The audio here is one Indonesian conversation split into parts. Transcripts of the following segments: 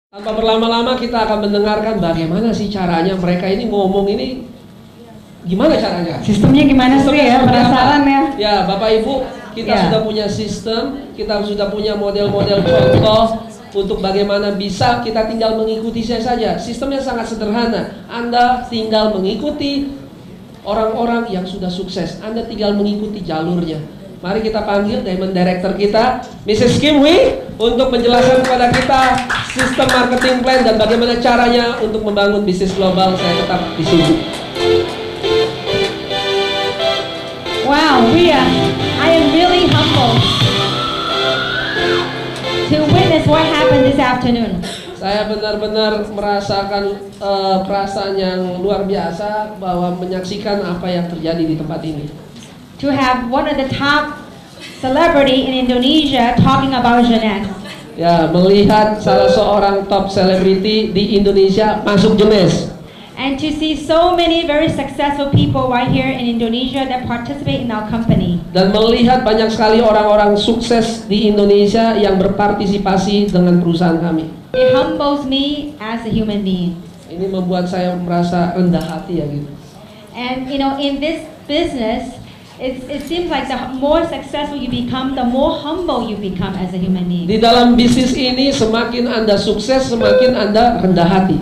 Tanpa berlama-lama kita akan mendengarkan bagaimana sih caranya mereka ini ngomong ini, gimana caranya? Sistemnya gimana sih ya, penasaran ya? Ya Bapak Ibu, kita sudah punya sistem, kita sudah punya model-model contoh untuk bagaimana bisa kita tinggal mengikuti saja. Sistemnya sangat sederhana, Anda tinggal mengikuti orang-orang yang sudah sukses, Anda tinggal mengikuti jalurnya. Mari kita panggil Diamond Director kita, Mrs. Kim Hui, untuk menjelaskan kepada kita sistem marketing plan dan bagaimana caranya untuk membangun bisnis global. Saya tetap di sini. Wow, I am really humbled to witness what happened this afternoon. Saya benar-benar merasakan perasaan yang luar biasa bahwa menyaksikan apa yang terjadi di tempat ini. To have one of the top celebrity in Indonesia talking about Jeunesse. Ya, melihat salah seorang top selebriti di Indonesia masuk Jeunesse. And to see so many very successful people right here in Indonesia that participate in our company. Dan melihat banyak sekali orang-orang sukses di Indonesia yang berpartisipasi dengan perusahaan kami. It humbles me as a human being. Ini membuat saya merasa rendah hati ya gitu. And you know, in this business, it seems like the more successful you become, the more humble you become as a human being. Di dalam bisnis ini semakin Anda sukses, semakin Anda rendah hati.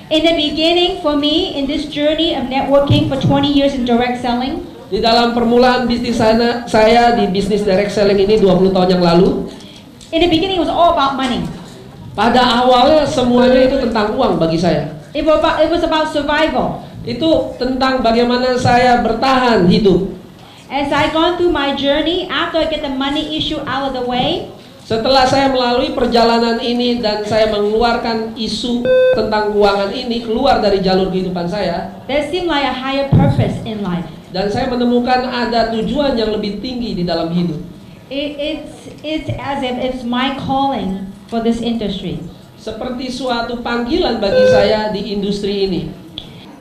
In the beginning, for me, in this journey of networking for 20 years in direct selling, di dalam permulaan bisnis saya di bisnis direct selling ini 20 tahun yang lalu, in the beginning it was all about money. Pada awalnya semuanya itu tentang uang bagi saya. It was about survival. Itu tentang bagaimana saya bertahan hidup. As I gone through my journey, after I get the money issue out of the way, setelah saya melalui perjalanan ini dan saya mengeluarkan isu tentang keuangan ini keluar dari jalur kehidupan saya, there seemed like a higher purpose in life. Dan saya menemukan ada tujuan yang lebih tinggi di dalam hidup. It's as if it's my calling for this industry. Seperti suatu panggilan bagi saya di industri ini.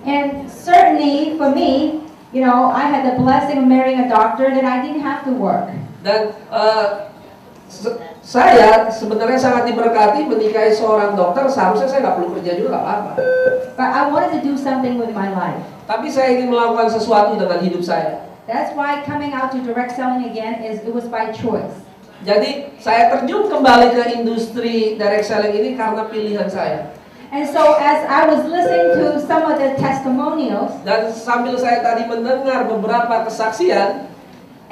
And certainly for me, you know, I had the blessing of marrying a doctor that I didn't have to work. Dan saya sebenarnya sangat diberkati menikahi seorang dokter, seharusnya saya nggak perlu kerja juga, nggak apa-apa. But I wanted to do something with my life. Tapi saya ingin melakukan sesuatu dengan hidup saya. That's why coming out to direct selling again it was by choice. Jadi saya terjun kembali ke industri direct selling ini karena pilihan saya. And so as I was listening to some of the testimonials, dan sambil saya tadi mendengar beberapa kesaksian,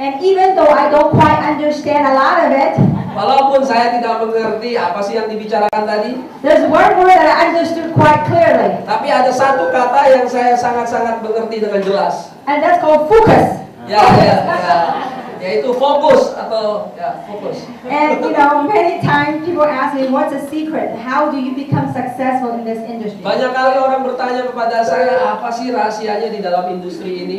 and even though I don't quite understand a lot of it, walaupun saya tidak mengerti apa sih yang dibicarakan tadi, there's one word that I understood quite clearly. Tapi ada satu kata yang saya sangat-sangat mengerti dengan jelas. And that's called focus. Ya, yaitu fokus atau ya fokus. And you know, many times people ask me, what's the secret? How do you become successful in this industry? Banyak kali orang bertanya kepada saya, apa sih rahasianya di dalam industri ini?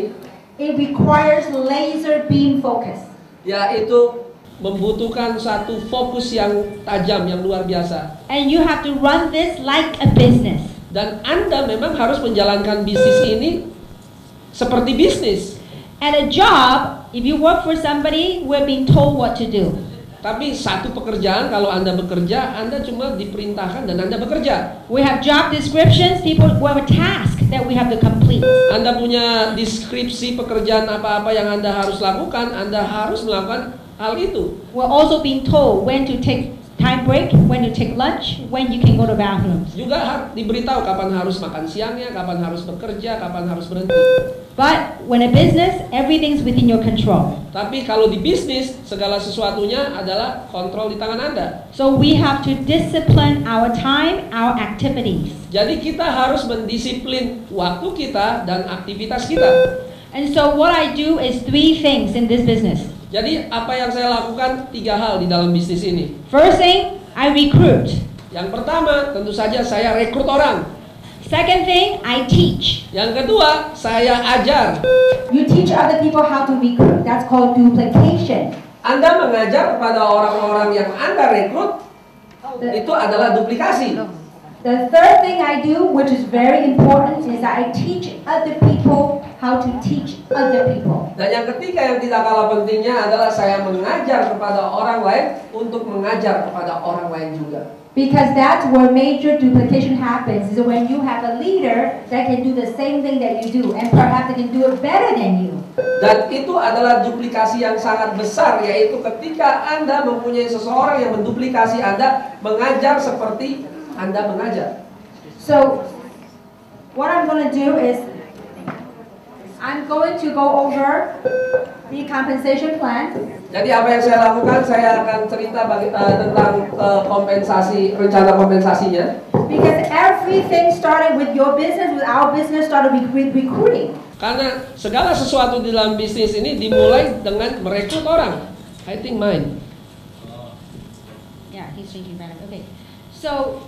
It requires laser beam focus. Ya, itu membutuhkan satu fokus yang tajam, yang luar biasa. And you have to run this like a business. Dan Anda memang harus menjalankan bisnis ini seperti bisnis. At a job, if you work for somebody, we're being told what to do. Tapi satu pekerjaan, kalau Anda bekerja, Anda cuma diperintahkan dan Anda bekerja. We have job descriptions, people have a task that we have to complete. Anda punya deskripsi pekerjaan apa-apa yang Anda harus lakukan, Anda harus melakukan hal itu. We're also being told when to take time break, when to take lunch, when you can go to bathrooms. Juga diberitahu kapan harus makan siangnya, kapan harus bekerja, kapan harus berhenti. But when a business, everything's within your control. Tapi kalau di bisnis, segala sesuatunya adalah kontrol di tangan Anda. So we have to discipline our time, our activities. Jadi kita harus mendisiplin waktu kita dan aktivitas kita. And so what I do is 3 things in this business. Jadi apa yang saya lakukan 3 hal di dalam bisnis ini. First thing, I recruit. Yang pertama, tentu saja saya rekrut orang. Second thing, I teach. Yang kedua, saya ajar. You teach other people how to recruit. That's called duplication. Anda mengajar kepada orang-orang yang Anda rekrut, itu adalah duplikasi. The third thing I do, which is very important, is that I teach other people how to teach other people. Dan yang ketiga yang tidak kalah pentingnya adalah saya mengajar kepada orang lain untuk mengajar kepada orang lain juga. Because that's where major duplication happens, is when you have a leader that can do the same thing that you do, and perhaps they can do it better than you. Dan itu adalah duplikasi yang sangat besar, yaitu ketika Anda mempunyai seseorang yang menduplikasi Anda, mengajar seperti Anda mengajar. So, what I'm going to do is, I'm going to go over the compensation plan. Jadi apa yang saya lakukan, saya akan cerita tentang kompensasi, rencana kompensasinya. Because everything started with your business, with our business started with recruiting. Karena segala sesuatu di dalam bisnis ini dimulai dengan merekrut orang. I think mine. Yeah, he's changing back. Okay. So,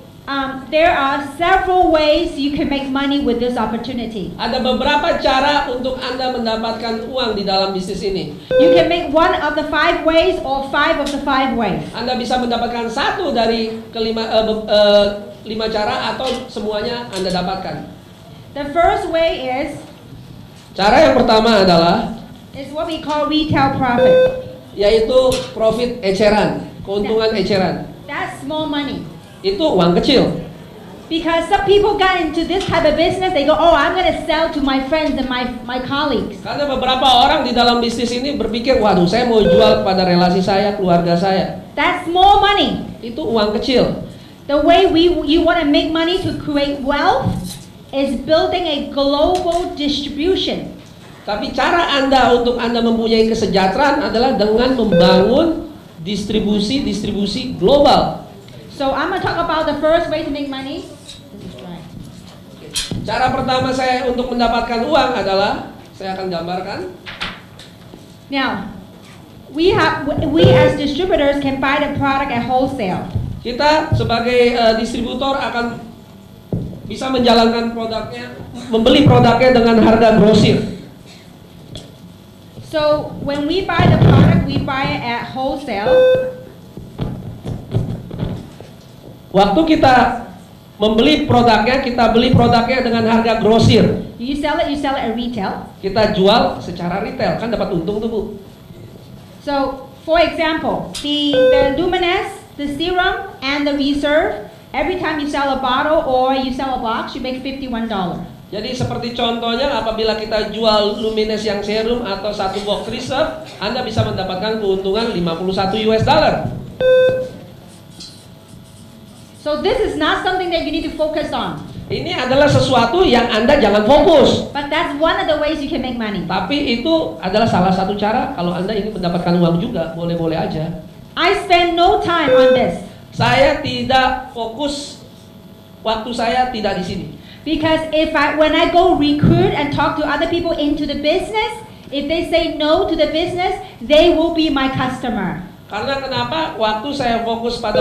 there are several ways you can make money with this opportunity. Ada beberapa cara untuk Anda mendapatkan uang di dalam bisnis ini. You can make one of the 5 ways or 5 of the 5 ways. Anda bisa mendapatkan satu dari lima cara atau semuanya Anda dapatkan. The first way is Cara yang pertama adalah what we call retail profit. yaitu profit eceran, keuntungan eceran. That's small money. Itu uang kecil. Because some people got into this type of business, they go, oh, I'm going to sell to my friends and my colleagues. Karena beberapa orang di dalam bisnis ini berpikir, waduh, saya mau jual kepada relasi saya, keluarga saya. That's small money. Itu uang kecil. The way you want to make money to create wealth is building a global distribution. Tapi cara Anda untuk Anda mempunyai kesejahteraan adalah dengan membangun distribusi global. So I'm going to talk about the first way to make money. This is dry. Cara pertama saya untuk mendapatkan uang adalah, saya akan gambarkan. Now, we as distributors can buy the product at wholesale. Kita sebagai distributor akan bisa menjalankan produknya, membeli produknya dengan harga grosir. So when we buy the product, we buy it at wholesale. Waktu kita membeli produknya, kita beli produknya dengan harga grosir. You sell it at retail. Kita jual secara retail, kan dapat untung tuh, Bu. So, for example, the Luminous, the Serum, and the Reserve, every time you sell a bottle or you sell a box, you make $51. Jadi seperti contohnya, apabila kita jual Luminous yang serum atau satu box Reserve, Anda bisa mendapatkan keuntungan $51. So this is not something that you need to focus on. Ini adalah sesuatu yang Anda jangan fokus. But that's one of the ways you can make money. Tapi itu adalah salah satu cara kalau Anda ingin mendapatkan uang juga, boleh-boleh aja. I spend no time on this. Saya tidak fokus, waktu saya tidak di sini. Because when I go recruit and talk to other people into the business, if they say no to the business, they will be my customer. Karena kenapa? Waktu saya fokus pada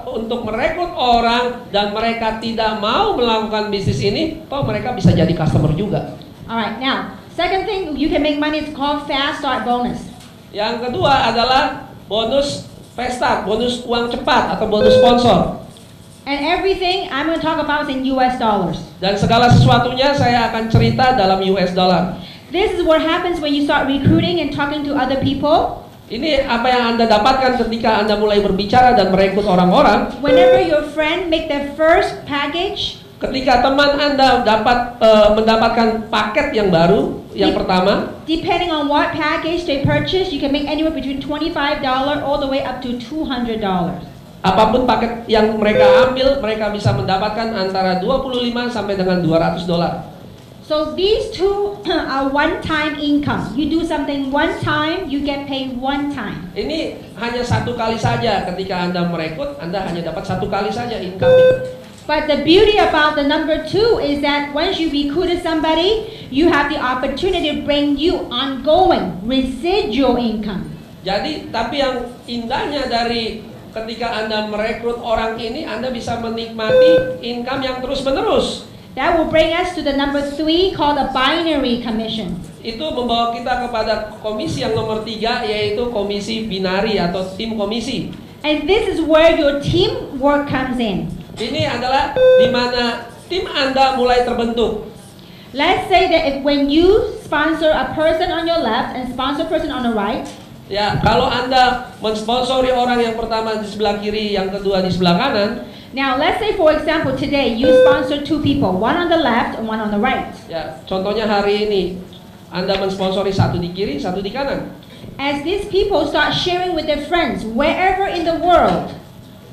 untuk merekrut orang dan mereka tidak mau melakukan bisnis ini, toh mereka bisa jadi customer juga. Alright, now, second thing you can make money is called fast start bonus. Yang kedua adalah bonus fast start, bonus uang cepat atau bonus sponsor. And everything I'm going to talk about is in US dollars. Dan segala sesuatunya saya akan cerita dalam US dollar. This is what happens when you start recruiting and talking to other people. Ini apa yang Anda dapatkan ketika Anda mulai berbicara dan merekrut orang-orang. Whenever your friend make their first package, ketika teman Anda mendapatkan paket yang baru, yang pertama, depending on what package they purchase, you can make anywhere between $25 all the way up to $200. Apapun paket yang mereka ambil, mereka bisa mendapatkan antara 25 sampai dengan $200. So these two are one-time income. You do something one time, you get paid one time. Ini hanya satu kali saja ketika Anda merekrut, Anda hanya dapat satu kali saja income. But the beauty about the number 2 is that once you recruited somebody, you have the opportunity to bring you ongoing residual income. Jadi, tapi yang indahnya dari ketika Anda merekrut orang ini, Anda bisa menikmati income yang terus-menerus. That will bring us to the number 3 called a binary commission. Itu membawa kita kepada komisi yang nomor 3, yaitu komisi binari atau tim komisi. And this is where your teamwork comes in. Ini adalah di mana tim Anda mulai terbentuk. Let's say that when you sponsor a person on your left and sponsor a person on the right. Ya, kalau Anda mensponsori orang yang pertama di sebelah kiri, yang kedua di sebelah kanan. Now, let's say, for example, today you sponsor two people, one on the left and one on the right. Ya, contohnya hari ini Anda mensponsori satu di kiri, satu di kanan. As these people start sharing with their friends wherever in the world,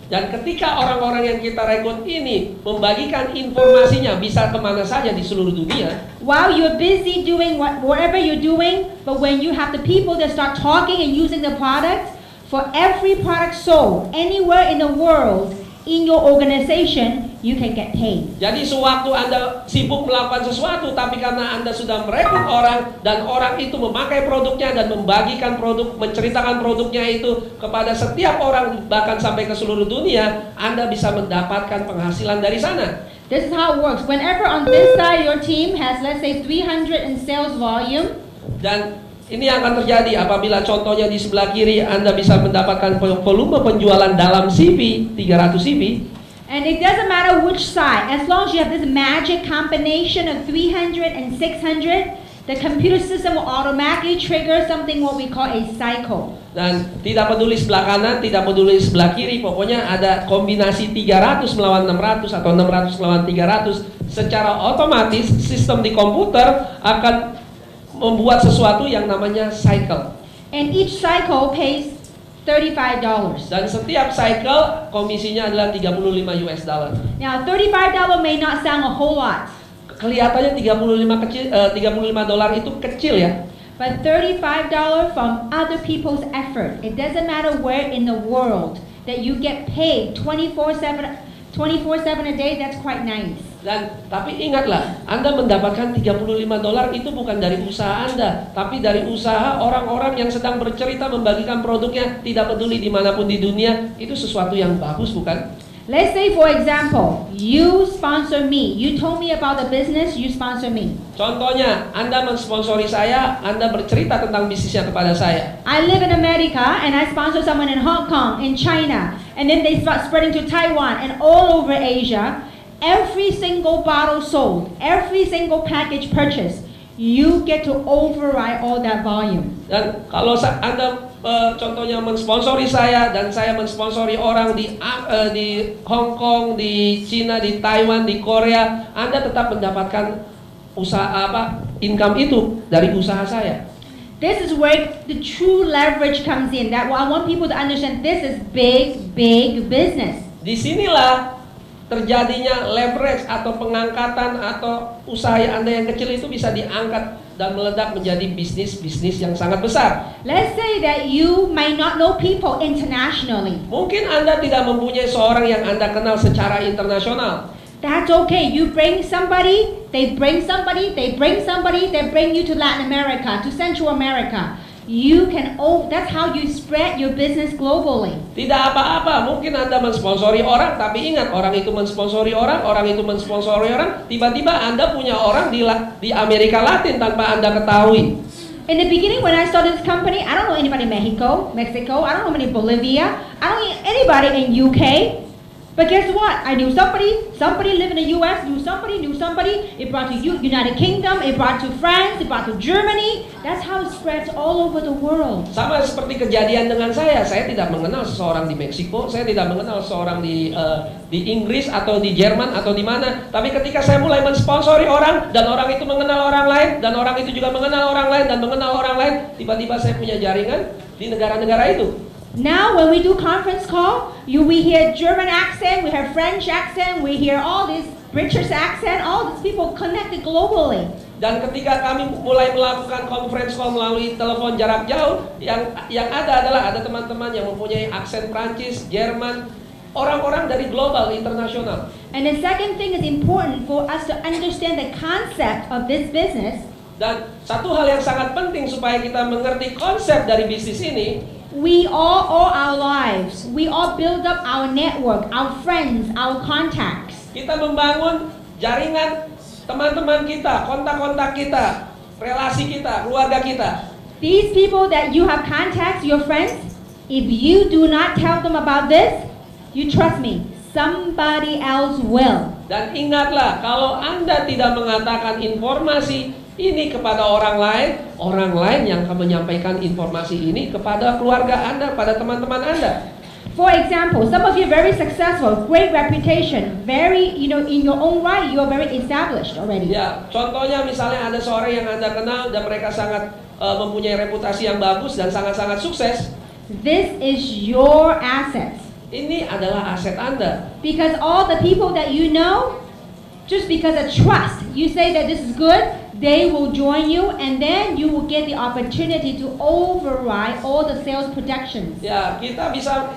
Dan ketika orang-orang yang kita rekrut ini membagikan informasinya bisa kemana saja di seluruh dunia, while you're busy doing whatever you're doing, but when you have the people that start talking and using the product, for every product sold anywhere in the world, in your organization, you can get paid. jadi sewaktu Anda sibuk melakukan sesuatu, tapi karena Anda sudah merekrut orang dan orang itu memakai produknya dan membagikan produk, menceritakan produknya itu kepada setiap orang bahkan sampai ke seluruh dunia, Anda bisa mendapatkan penghasilan dari sana. This is how it works. Whenever on this side your team has, let's say, 300 in sales volume, Dan ini yang akan terjadi apabila contohnya di sebelah kiri Anda bisa mendapatkan volume penjualan dalam CV 300 CV. and it doesn't matter which side, as long as you have this magic combination of 300 and 600, the computer system will automatically trigger something what we call a cycle. Dan tidak peduli sebelah kanan, tidak peduli sebelah kiri, pokoknya ada kombinasi 300 melawan 600 atau 600 melawan 300. Secara otomatis sistem di komputer akan membuat sesuatu yang namanya cycle. And each cycle pays $35. Dan setiap cycle komisinya adalah 35 US dollar. Now, $35 may not sound a whole lot, Kelihatannya 35 dolar itu kecil ya. but $35 from other people's effort. It doesn't matter where in the world that you get paid 24/7 a day, that's quite nice. Dan tapi ingatlah, Anda mendapatkan 35 dolar itu bukan dari usaha Anda, tapi dari usaha orang-orang yang sedang bercerita membagikan produknya, tidak peduli dimanapun di dunia. Itu sesuatu yang bagus, bukan? Let's say, for example, you sponsor me. You told me about the business, you sponsor me. Contohnya, Anda mensponsori saya, Anda bercerita tentang bisnisnya kepada saya. I live in America and I sponsor someone in Hong Kong, in China, and then they start spreading to Taiwan and all over Asia. Every single bottle sold, every single package purchased, you get to override all that volume. Dan kalau Anda contohnya mensponsori saya dan saya mensponsori orang di Hong Kong, di China, di Taiwan, di Korea, Anda tetap mendapatkan income itu dari usaha saya. This is where the true leverage comes in. That I want people to understand, this is big, big business. Disinilah terjadinya leverage atau pengangkatan atau usaha Anda yang kecil itu bisa diangkat dan meledak menjadi bisnis-bisnis yang sangat besar. Let's say that you might not know people internationally. Mungkin Anda tidak mempunyai seorang yang Anda kenal secara internasional. That's okay. You bring somebody, they bring somebody, they bring somebody, they bring you to Latin America, to Central America. You can, that's how you spread your business globally. Tidak apa-apa, mungkin Anda mensponsori orang, tapi ingat, orang itu mensponsori orang, orang itu mensponsori orang, tiba-tiba Anda punya orang di Amerika Latin tanpa Anda ketahui. In the beginning, when I started this company, I don't know anybody in Mexico, I don't know anybody in Bolivia, I don't know anybody in UK. But guess what? I knew somebody lived in the US, knew somebody. It brought to United Kingdom, it brought to France, it brought to Germany. That's how it spreads all over the world. Sama seperti kejadian dengan saya tidak mengenal seseorang di Meksiko, saya tidak mengenal seseorang di Inggris atau di Jerman atau di mana. Tapi ketika saya mulai mensponsori orang dan orang itu mengenal orang lain dan orang itu juga mengenal orang lain dan mengenal orang lain, tiba-tiba saya punya jaringan di negara-negara itu. Now when we do conference call, we hear German accent, we hear French accent, we hear all this British accent, all these people connected globally. Dan ketika kami mulai melakukan conference call melalui telepon jarak jauh, yang ada adalah ada teman-teman yang mempunyai aksen Prancis, Jerman, orang-orang dari global, internasional. And the second thing is important for us to understand the concept of this business. Dan satu hal yang sangat penting supaya kita mengerti konsep dari bisnis ini, we all our lives, we all build up our network, our friends, our contacts. Kita membangun jaringan teman-teman kita, kontak-kontak kita, relasi kita, keluarga kita. These people that you have contacts, your friends, if you do not tell them about this, you trust me, somebody else will. Dan ingatlah, kalau Anda tidak mengatakan informasi ini kepada orang lain yang akan menyampaikan informasi ini kepada keluarga Anda, pada teman-teman Anda. For example, some of you are very successful, great reputation, very, in your own right, you are very established already. Ya, contohnya misalnya ada seorang yang Anda kenal dan mereka sangat mempunyai reputasi yang bagus dan sangat-sangat sukses. This is your assets. Ini adalah aset Anda. Because all the people that you know, just because of trust, you say that this is good, they will join you, and then you will get the opportunity to override all the sales projections. Ya, kita bisa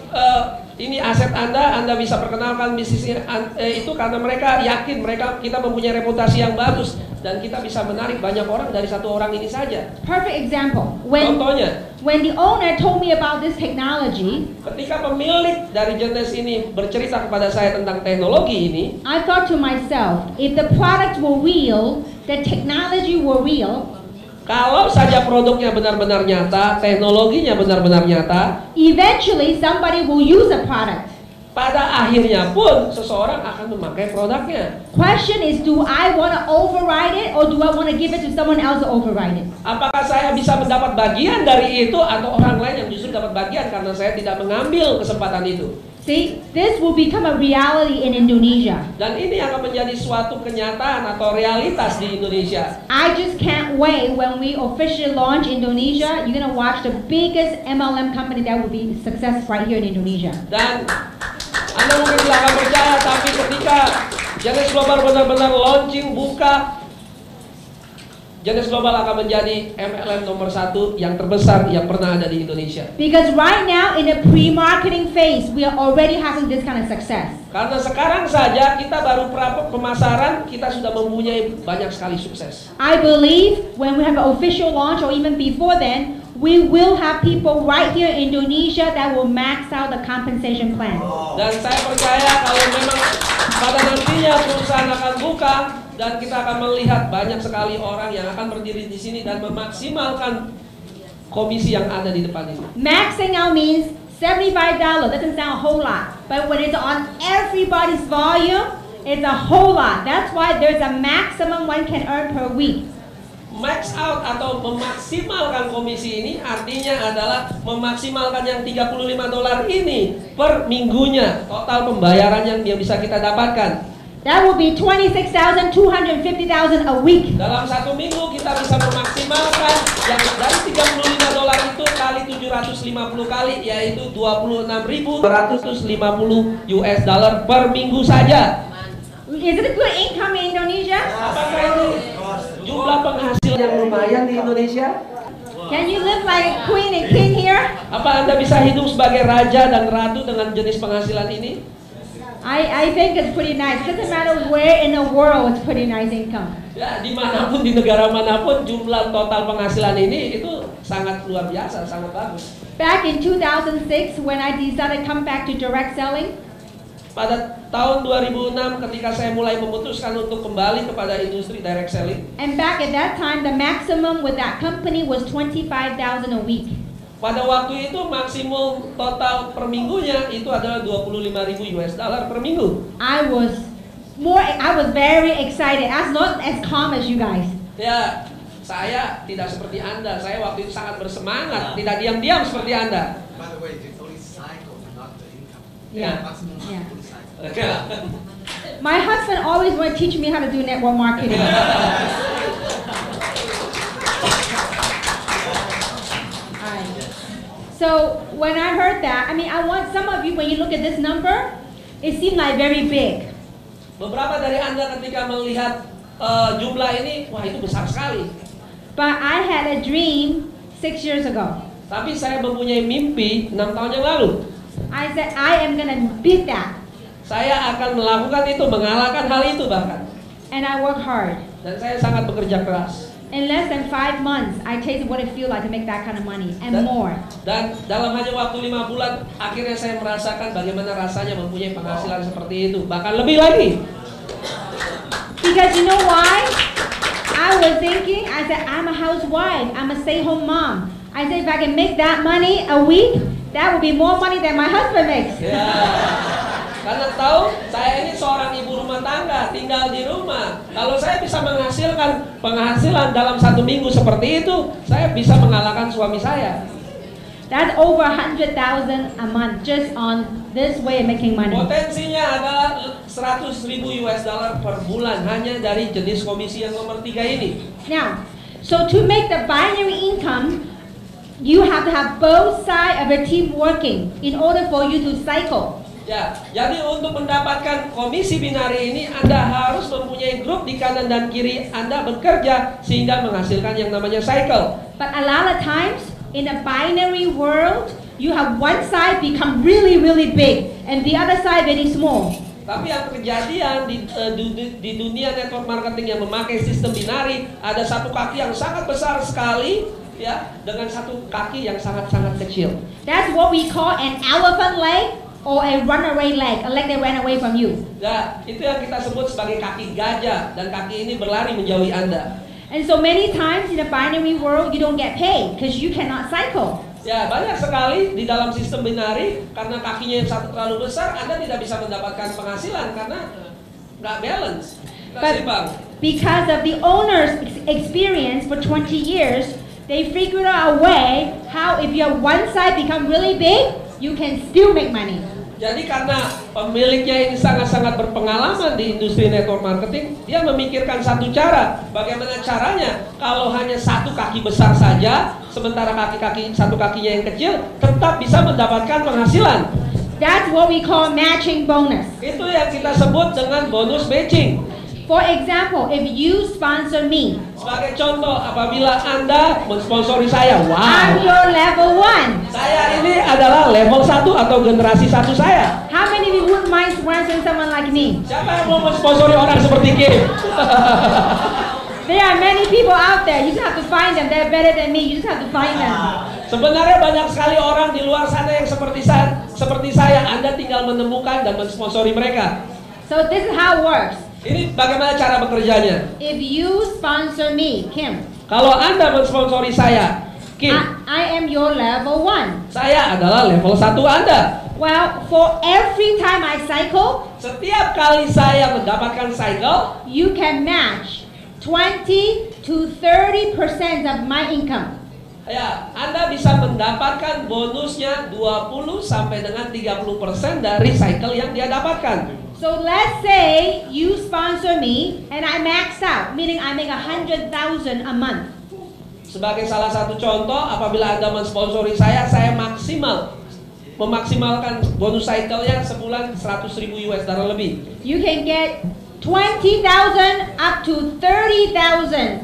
ini aset Anda bisa perkenalkan bisnisnya itu karena mereka yakin kita mempunyai reputasi yang bagus dan kita bisa menarik banyak orang dari satu orang ini saja. Perfect example. Contohnya, when the owner told me about this technology, ketika pemilik dari Genesis ini bercerita kepada saya tentang teknologi ini, I thought to myself, if the product were real, the technology were real, kalau saja produknya benar-benar nyata, teknologinya benar-benar nyata, eventually somebody will use the product. Pada akhirnya pun seseorang akan memakai produknya. Question is, do I want to override it or do I want to give it to someone else to override it? Apakah saya bisa mendapat bagian dari itu atau orang lain yang justru dapat bagian karena saya tidak mengambil kesempatan itu? See, this will become a reality in Indonesia. Dan ini akan menjadi suatu kenyataan atau realitas di Indonesia. I just can't wait when we officially launch Indonesia. You're gonna watch the biggest MLM company that will be success right here in Indonesia. Dan Anda mungkin tidak akan percaya, tapi ketika Genesis Global benar-benar launching, buka, Genesis Global akan menjadi MLM nomor 1 yang terbesar yang pernah ada di Indonesia. Because right now in the pre-marketing phase, we are already having this kind of success. Karena sekarang saja kita baru pemasaran, kita sudah mempunyai banyak sekali sukses. I believe when we have an official launch or even before then, we will have people right here in Indonesia that will max out the compensation plan. Dan saya percaya kalau memang pada nantinya perusahaan akan buka dan kita akan melihat banyak sekali orang yang akan berdiri di sini dan memaksimalkan komisi yang ada di depan ini. Maxing out means $75 doesn't sound a whole lot, but when it's on everybody's volume, it's a whole lot. That's why there's a maximum one can earn per week. Max out atau memaksimalkan komisi ini artinya adalah memaksimalkan yang $35 ini per minggunya, total pembayaran yang bisa kita dapatkan. That will be $26,000, $250,000 a week. Dalam satu minggu kita bisa memaksimalkan yang dari $35 itu kali 750 kali, yaitu $26.250 per minggu saja. Is it a good income in Indonesia? Apakah ini jumlah penghasil yang lumayan di Indonesia? Can you live like a queen and king here? Apa Anda bisa hidup sebagai raja dan ratu dengan jenis penghasilan ini? I think it's pretty nice. Doesn't matter where in the world, it's pretty nice income. Ya, dimanapun di negara manapun jumlah total penghasilan ini itu sangat luar biasa, sangat bagus. Back in 2006, when I decided to come back to direct selling, pada tahun 2006 ketika saya mulai memutuskan untuk kembali kepada industri direct selling. And back at that time, the maximum with that company was $25,000 a week. Pada waktu itu maksimum total per minggunya itu adalah $25.000 per minggu. I was very excited. I was not as calm as you guys. Ya, saya tidak seperti Anda. Saya waktu itu sangat bersemangat, tidak diam-diam seperti Anda. By the way, it's only cycle, not the income. Yeah. Maximum Yeah. only cycle. My husband always want to teach me how to do network marketing. So when I heard that, I mean, I want some of you, when you look at this number, it seemed like very big. Beberapa dari Anda ketika melihat jumlah ini, wah itu besar sekali. But I had a dream 6 years ago. Tapi saya mempunyai mimpi 6 tahun yang lalu. I said, I am gonna beat that. Saya akan melakukan itu, mengalahkan hal itu bahkan. And I work hard. Dan saya sangat bekerja keras. In less than 5 months, I tasted what it feels like to make that kind of money and more. Dan dalam hanya waktu 5 bulan, akhirnya saya merasakan bagaimana rasanya mempunyai penghasilan seperti itu, bahkan lebih lagi. Because you know why? I was thinking, I said, I'm a housewife, I'm a stay-home mom. I said, if I can make that money a week, that would be more money than my husband makes. Ya, karena tahu saya ini seorang ibu rumah tangga, tinggal di rumah. Kalau saya bisa menghasilkan penghasilan dalam 1 minggu seperti itu, saya bisa mengalahkan suami saya. That's over 100,000 a month just on this way of making money. Potensinya adalah 100.000 US dollar per bulan hanya dari jenis komisi yang nomor 3 ini. Now, so to make the binary income, you have to have both sides of a team working in order for you to cycle. Ya, jadi untuk mendapatkan komisi binari ini Anda harus mempunyai grup di kanan dan kiri Anda bekerja sehingga menghasilkan yang namanya cycle. But a lot of times in a binary world, you have one side become really, really big and the other side very small. Tapi yang kejadian di dunia network marketing yang memakai sistem binari, ada satu kaki yang sangat besar sekali, ya, dengan satu kaki yang sangat-sangat kecil. That's what we call an elephant leg or a runaway leg, a leg that ran away from you. Ya, itu yang kita sebut sebagai kaki gajah, dan kaki ini berlari menjauhi Anda. And so many times in a binary world, you don't get paid because you cannot cycle. Ya, banyak sekali di dalam sistem binari karena kakinya yang satu terlalu besar, Anda tidak bisa mendapatkan penghasilan karena nggak balance, nggak seimbang. Because of the owner's experience for 20 years, they figured out a way how if your one side become really big, you can still make money. Jadi karena pemiliknya ini sangat-sangat berpengalaman di industri network marketing, dia memikirkan satu cara. Bagaimana caranya kalau hanya satu kaki besar saja, sementara satu kakinya yang kecil, tetap bisa mendapatkan penghasilan. That's what we call matching bonus. Itu yang kita sebut dengan bonus matching. For example, if you sponsor me, sebagai contoh, apabila Anda mensponsori saya, wow, I'm your level 1. saya ini adalah level 1 atau generasi 1 saya. How many of you wouldn't mind sponsoring someone like me? Siapa yang mau mensponsori orang seperti Kim? There are many people out there. You just have to find them. They're better than me. You just have to find them. Sebenarnya banyak sekali orang di luar sana yang seperti saya. Anda tinggal menemukan dan mensponsori mereka. So this is how it works. Ini bagaimana cara bekerjanya? If you sponsor me, Kim, Kalau Anda mensponsori saya, Kim, I am your level 1. saya adalah level 1 Anda. Well, for every time I cycle, Setiap kali saya mendapatkan cycle, you can match 20 to 30% of my income. ya, Anda bisa mendapatkan bonusnya 20 sampai dengan 30% dari cycle yang dia dapatkan. So let's say you sponsor me and I max out, meaning I make 100,000 a month. Sebagai salah satu contoh, apabila Anda mensponsori saya memaksimalkan bonus cycle-nya sebulan 100.000 US dollar lebih. You can get 20,000 up to 30,000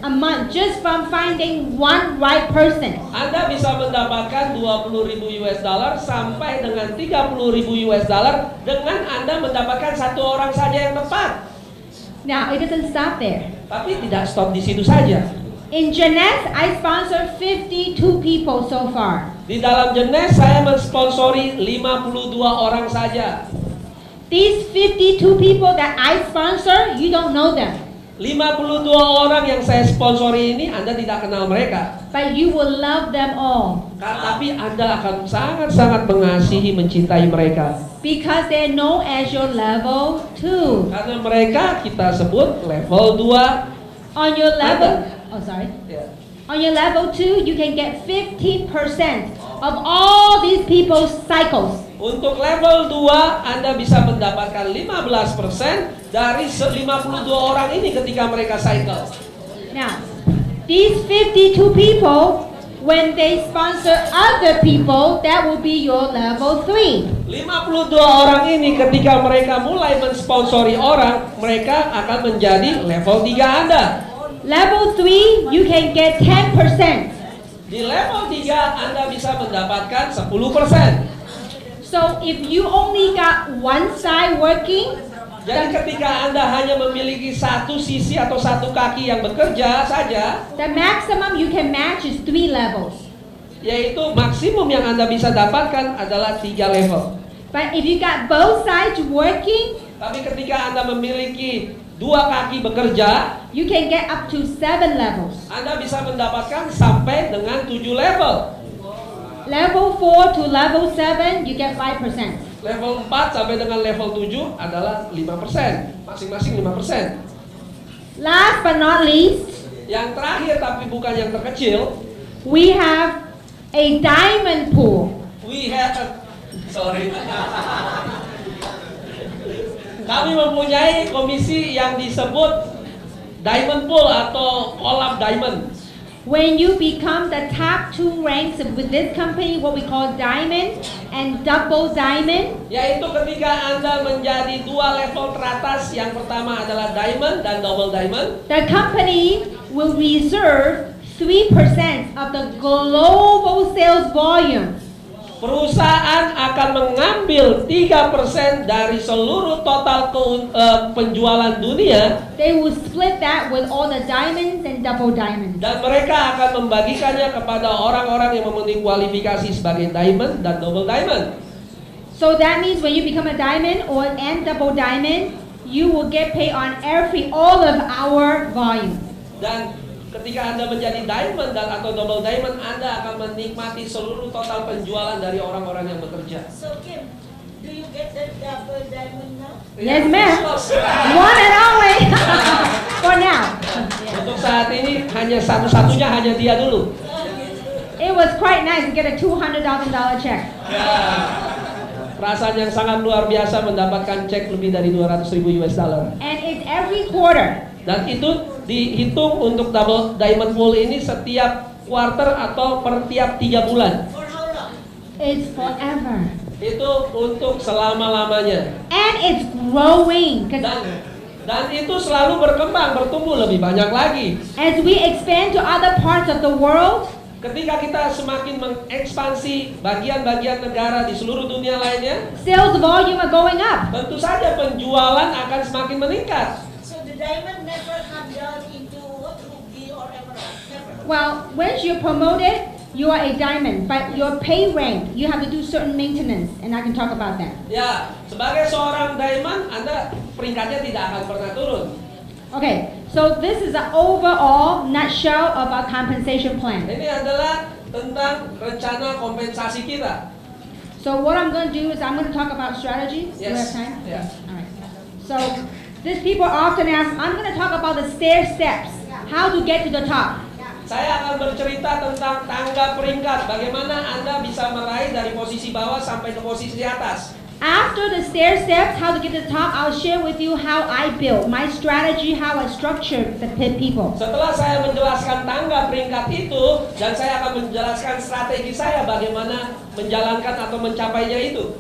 a month just from finding one right person. Anda bisa mendapatkan 20.000 US dollar sampai dengan 30.000 US dollar dengan Anda mendapatkan satu orang saja yang tepat. Now, it doesn't stop there. Tapi tidak stop di situ saja. In Jeunesse, I sponsored 52 people so far. Di dalam Jeunesse saya mensponsori 52 orang saja. These 52 people that I sponsor, you don't know them. 52 orang yang saya sponsori ini Anda tidak kenal mereka. But you will love them all. Tapi Anda akan sangat-sangat mengasihi, mencintai mereka. Because they're known as your level 2. Karena mereka kita sebut level 2. On your level, Ya. On your level 2, you can get 15% of all these people's cycles. Untuk level 2, Anda bisa mendapatkan 15% dari 52 orang ini ketika mereka cycle. Now, these 52 people, when they sponsor other people, that will be your level 3. 52 orang ini ketika mereka mulai mensponsori orang, mereka akan menjadi level 3 Anda. Level 3, you can get 10%. Di level 3, Anda bisa mendapatkan 10%. So if you only got one side working, Jadi ketika Anda hanya memiliki satu sisi atau satu kaki yang bekerja saja, the maximum you can match is 3 levels. yaitu maksimum yang Anda bisa dapatkan adalah 3 level. But if you got both sides working, Tapi ketika Anda memiliki 2 kaki bekerja, you can get up to 7 levels. Anda bisa mendapatkan sampai dengan 7 level. Level 4 to level 7, you get 5%. Level 4 sampai dengan level 7 adalah 5%, masing-masing 5%. Last but not least, Yang terakhir tapi bukan yang terkecil, we have a diamond pool. We have sorry. Kami mempunyai komisi yang disebut diamond pool atau kolam diamond. When you become the top 2 ranks with this company, what we call diamond and double diamond, Yaitu ketika Anda menjadi 2 level teratas, yang pertama adalah diamond dan double diamond. the company will reserve 3% of the global sales volume. Perusahaan akan mengambil 3% dari seluruh total penjualan dunia, They will split that with all the diamonds and double diamonds. dan mereka akan membagikannya kepada orang-orang yang memenuhi kualifikasi sebagai diamond dan double diamond. So that means when you become a diamond and double diamond, you will get paid on all of our volume. Dan ketika Anda menjadi diamond dan atau double diamond, Anda akan menikmati seluruh total penjualan dari orang-orang yang bekerja. So Kim, do you get the double diamond now? Yes, ma'am. One and only for now. Untuk saat ini hanya satu-satunya hanya dia dulu. It was quite nice to get a $200,000 check. Perasaan yang sangat luar biasa mendapatkan cek lebih dari 200.000 US dollar. And it's every quarter. Dan itu dihitung untuk double diamond pool ini setiap quarter atau per tiap 3 bulan. For how long? It's forever. Itu untuk selama-lamanya. And it's growing. 'Cause Dan itu selalu berkembang, bertumbuh lebih banyak lagi. as we expand to other parts of the world, Ketika kita semakin mengekspansi bagian-bagian negara di seluruh dunia lainnya, sales volume are going up. tentu saja penjualan akan semakin meningkat. So the diamond never come down into what, ruby or emerald? Never. Well, once you're promoted, you are a diamond, but your pay rank, you have to do certain maintenance, and I can talk about that. Ya, sebagai seorang diamond, Anda peringkatnya tidak akan pernah turun. Okay, so this is an overall nutshell of our compensation plan. Ini adalah tentang rencana kompensasi kita. So what I'm going to do is I'm going to talk about strategy. Do we have Yes. time? Yeah. All right. So these people often ask, I'm going to talk about the stair steps, how to get to the top. Saya akan bercerita tentang tangga peringkat, bagaimana Anda bisa meraih dari posisi bawah sampai ke posisi di atas. After the stair steps, how to get to the top, I'll share with you how I build my strategy, how I structure the people. Setelah saya menjelaskan tangga peringkat itu, dan saya akan menjelaskan strategi saya bagaimana menjalankan atau mencapainya itu.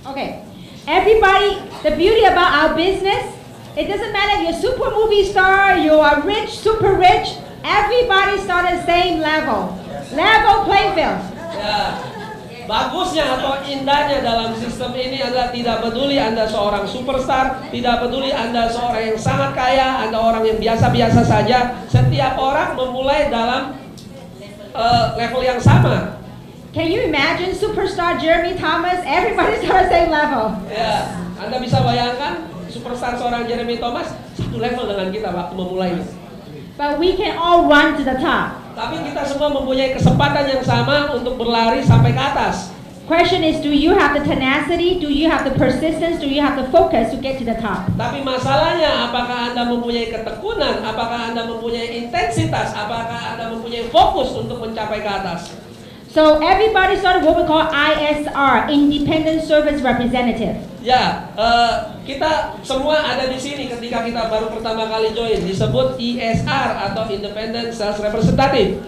Okay, everybody, the beauty about our business, it doesn't matter if you're super movie star, you are rich, super rich, everybody start at the same level. Level playing field. Ya, bagusnya atau indahnya dalam sistem ini adalah tidak peduli Anda seorang superstar, tidak peduli Anda seorang yang sangat kaya, Anda orang yang biasa-biasa saja, setiap orang memulai dalam level yang sama. Can you imagine superstar Jeremy Thomas? Everybody start at the same level. Ya, Anda bisa bayangkan superstar seorang Jeremy Thomas satu level dengan kita waktu memulainya. But we can all run to the top. Tapi kita semua mempunyai kesempatan yang sama untuk berlari sampai ke atas. Question is, do you have the tenacity? Do you have the persistence? Do you have the focus to get to the top? Tapi masalahnya, apakah Anda mempunyai ketekunan? Apakah Anda mempunyai intensitas? Apakah Anda mempunyai fokus untuk mencapai ke atas? So everybody started what we call ISR, Independent Service Representative. Ya, kita semua ada di sini ketika kita baru pertama kali join, disebut ISR atau Independent Sales Representative.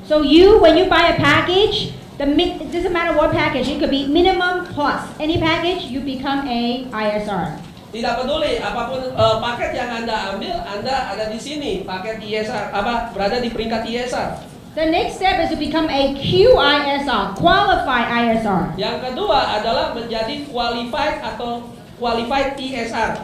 So when you buy a package, it doesn't matter what package, it could be minimum plus. Any package, you become a ISR. Tidak peduli apapun paket yang Anda ambil, Anda ada di sini, paket ISR, berada di peringkat ISR. The next step is to become a QISR, Qualified ISR. Yang kedua adalah menjadi qualified atau qualified ISR.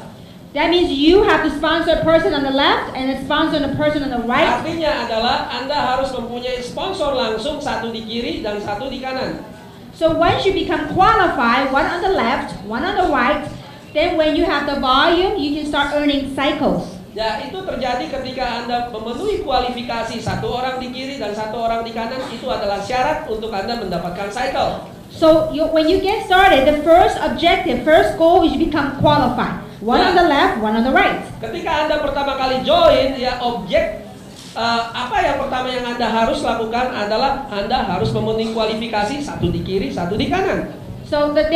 That means you have to sponsor a person on the left and a sponsor a person on the right. Artinya adalah Anda harus mempunyai sponsor langsung, satu di kiri dan satu di kanan. So once you become qualified, one on the left, one on the right, then when you have the volume, you can start earning cycles. Ya, itu terjadi ketika Anda memenuhi kualifikasi, satu orang di kiri dan satu orang di kanan, itu adalah syarat untuk Anda mendapatkan cycle. So when you get started, the first objective, first goal is you become qualified. One on the left, one on the right. Ketika Anda pertama kali join, ya apa yang pertama yang Anda harus lakukan adalah Anda harus memenuhi kualifikasi, satu di kiri, satu di kanan. So the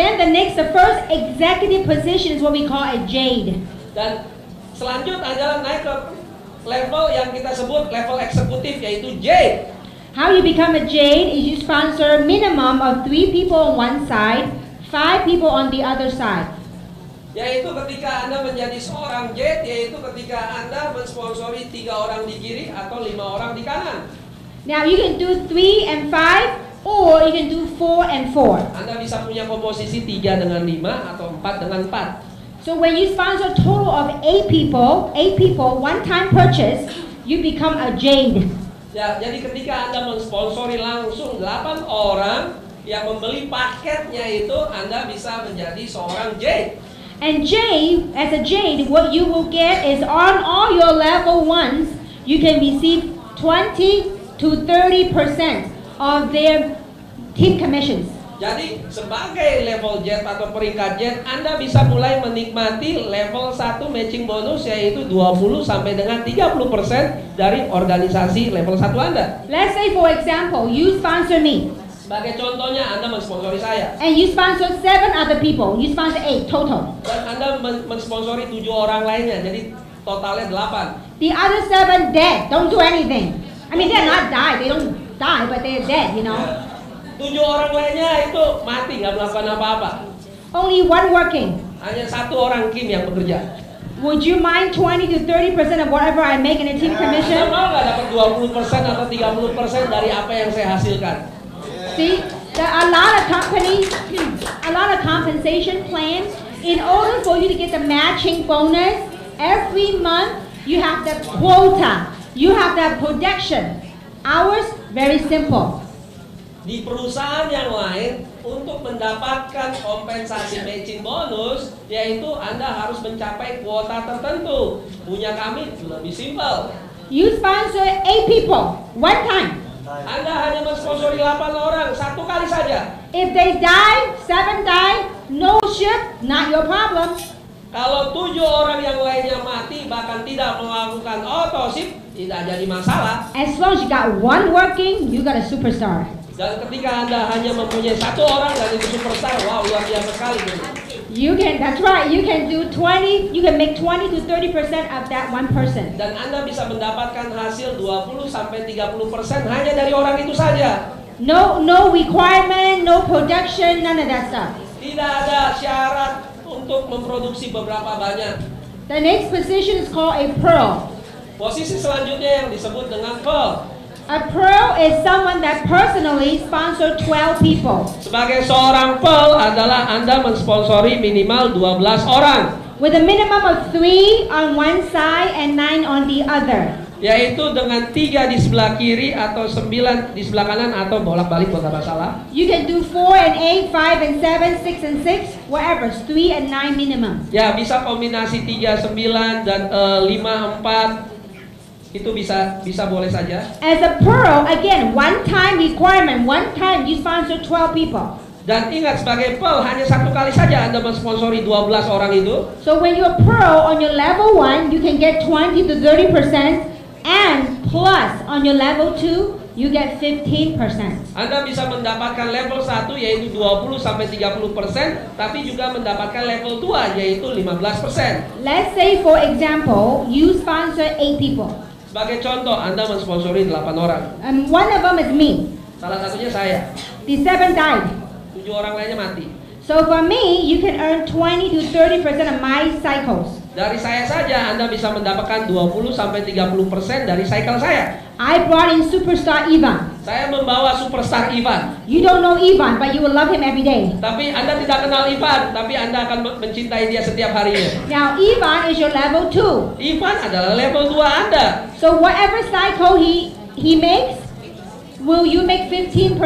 first executive position is what we call a jade. Dan selanjutnya adalah naik ke level yang kita sebut level eksekutif, yaitu J. How you become a jade is you sponsor minimum of 3 people on one side, 5 people on the other side. Yaitu ketika Anda menjadi seorang J, yaitu ketika Anda mensponsori 3 orang di kiri atau 5 orang di kanan. Now you can do 3 and 5, or you can do 4 and 4. Anda bisa punya komposisi 3 dengan 5 atau 4 dengan 4. So when you sponsor a total of 8 people, one-time purchase, you become a jade. Ya, jadi ketika Anda mensponsori langsung 8 orang yang membeli paketnya itu, Anda bisa menjadi seorang J. And jade, as a jade, what you will get is on all your level 1s, you can receive 20 to 30% of their team commissions. Jadi sebagai level jet atau peringkat jet, Anda bisa mulai menikmati level 1 matching bonus, yaitu 20 sampai dengan 30% dari organisasi level 1 Anda. Let's say for example, you sponsor me. Sebagai contohnya, Anda mensponsori saya. And you sponsor 7 other people. You sponsor 8 total. Dan Anda mensponsori 7 orang lainnya, jadi totalnya 8. The other 7 dead, don't do anything. I mean, they're not died, they don't die, but they're dead, you know. 7 orang lainnya itu mati, nggak melakukan apa-apa. Only 1 working. Hanya 1 orang Kim yang bekerja. Would you mind 20 to 30% of whatever I make in a team Anda commission? mau nggak dapat 20% atau 30% dari apa yang saya hasilkan? See, there are a lot of companies, a lot of compensation plans. In order for you to get the matching bonus, every month you have the quota, you have the projection. Ours, very simple. Di perusahaan yang lain, untuk mendapatkan kompensasi matching bonus, yaitu Anda harus mencapai kuota tertentu. Punya kami lebih simpel. You sponsor 8 people, one time. Anda hanya mensponsori 8 orang, 1 kali saja. If they die, 7 die, no ship, not your problem. Kalau 7 orang yang lainnya mati, bahkan tidak melakukan otosip, tidak jadi masalah. As long as you got 1 working, you got a superstar. Dan ketika Anda hanya mempunyai 1 orang dan itu superstar, wow, luar biasa sekali. That's right, you can make 20 to 30% of that one person. Dan Anda bisa mendapatkan hasil 20 sampai 30% hanya dari orang itu saja. No requirement, no production, none of that stuff. Tidak ada syarat untuk memproduksi beberapa banyak. The next position is called a pearl. Posisi selanjutnya yang disebut dengan pearl. A pearl is someone that personally sponsored 12 people. Sebagai seorang pearl adalah Anda mensponsori minimal 12 orang. With a minimum of 3 on one side and 9 on the other. Yaitu dengan 3 di sebelah kiri atau 9 di sebelah kanan atau bolak-balik bukan masalah. You can do 4 and 8, 5 and 7, 6 and 6, whatever, 3 and 9 minimum. Ya, bisa kombinasi 3, 9 dan 5, 4. Itu bisa boleh saja. As a pearl, again, one time requirement, one time you sponsor 12 people. Dan ingat, sebagai pearl hanya 1 kali saja Anda mensponsori 12 orang itu. So when you're pearl on your level 1, you can get 20 to 30%, and plus on your level 2, you get 15%. Anda bisa mendapatkan level 1 yaitu 20 sampai 30%, tapi juga mendapatkan level 2 yaitu 15%. Let's say for example, you sponsor 8 people. Sebagai contoh, Anda mensponsori 8 orang. And one of them is me. Salah satunya saya. The 7 died. 7 orang lainnya mati. So for me, you can earn 20 to 30% of my cycles. Dari saya saja Anda bisa mendapatkan 20 sampai 30% dari cycle saya. I brought in superstar Ivan. Saya membawa superstar Ivan. You don't know Ivan, but you will love him every day. Tapi Anda tidak kenal Ivan, tapi Anda akan mencintai dia setiap harinya. Now Ivan is your level 2. Ivan adalah level 2 Anda. So whatever cycle he makes, will you make 15%?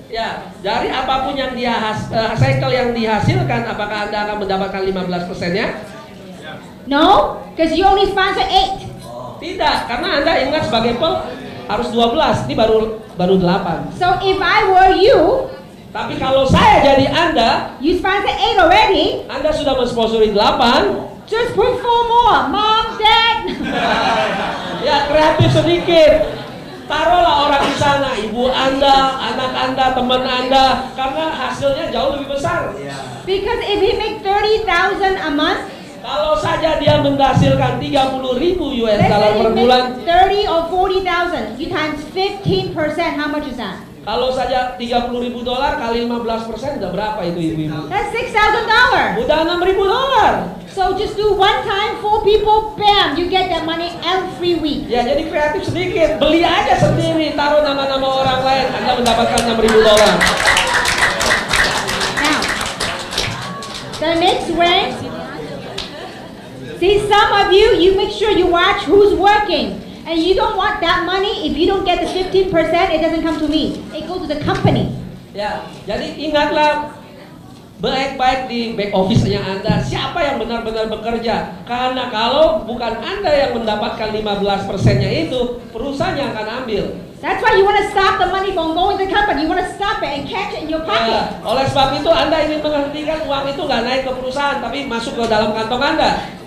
Ya, dari apapun yang dia cycle yang dihasilkan, apakah Anda akan mendapatkan 15%-nya? No, because you only sponsor 8. Tidak, karena Anda ingat sebagai pearl harus 12, ini baru 8. So if I were you, tapi kalau saya jadi Anda, you sponsor 8 already. Anda sudah mensponsori 8. Just put 4 more, mom, dad. Ya, kreatif kreatif sedikit. Taruhlah orang di sana, ibu Anda, anak Anda, teman Anda, karena hasilnya jauh lebih besar. Because if he make 30,000 a month, Kalau saja dia menghasilkan 30.000 US let's dollar say he per bulan, makes 30 or 40,000, you times 15%, how much is that? kalau saja 30.000 dolar kali 15% udah berapa itu ibu-ibu? That's $6,000. Udah 6.000 dolar. So just do one time, 4 people, bam, you get that money every week. Ya jadi kreatif sedikit, beli aja sendiri, taruh nama-nama orang lain, Anda mendapatkan 6.000 dolar. Now, the next rank, see some of you, you make sure you watch who's working. And you don't want that money, if you don't get the 15%, it doesn't come to me. It goes to the company. Ya, jadi ingatlah baik-baik di back office-nya Anda, siapa yang benar-benar bekerja. Karena kalau bukan Anda yang mendapatkan 15%-nya itu, perusahaan yang akan ambil. That's why you want to stop the money from going to the company. You want to stop it and catch it in your pocket. Oleh sebab itu Anda ingin menghentikan uang itu nggak naik ke perusahaan, tapi masuk ke dalam kantong Anda.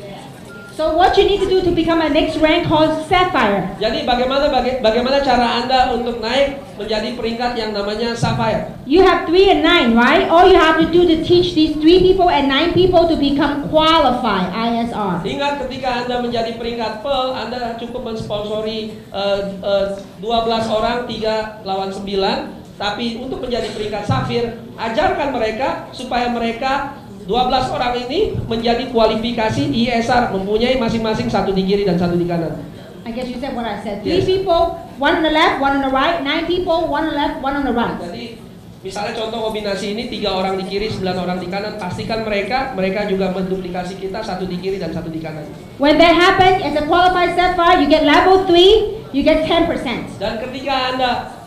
So what you need to do to become a next rank called Sapphire. Jadi bagaimana cara Anda untuk naik menjadi peringkat yang namanya Sapphire? You have 3 and 9, right? All you have to do to teach these 3 people and 9 people to become qualified, ISR. Ingat ketika Anda menjadi peringkat Pearl, Anda cukup mensponsori 12 orang 3 lawan 9. Tapi untuk menjadi peringkat Sapphire, ajarkan mereka supaya mereka 12 orang ini menjadi kualifikasi ISR, mempunyai masing-masing satu di kiri dan satu di kanan. I guess you said what I said. 3 Yes. people, 1 on the left, 1 on the right. 9 people, 1 on the left, 1 on the right. Jadi misalnya contoh kombinasi ini 3 orang di kiri, 9 orang di kanan. Pastikan mereka juga menduplikasi kita, satu di kiri dan satu di kanan. When that happens, as a qualified Sapphire, you get level 3, you get 10%. Dan ketika Anda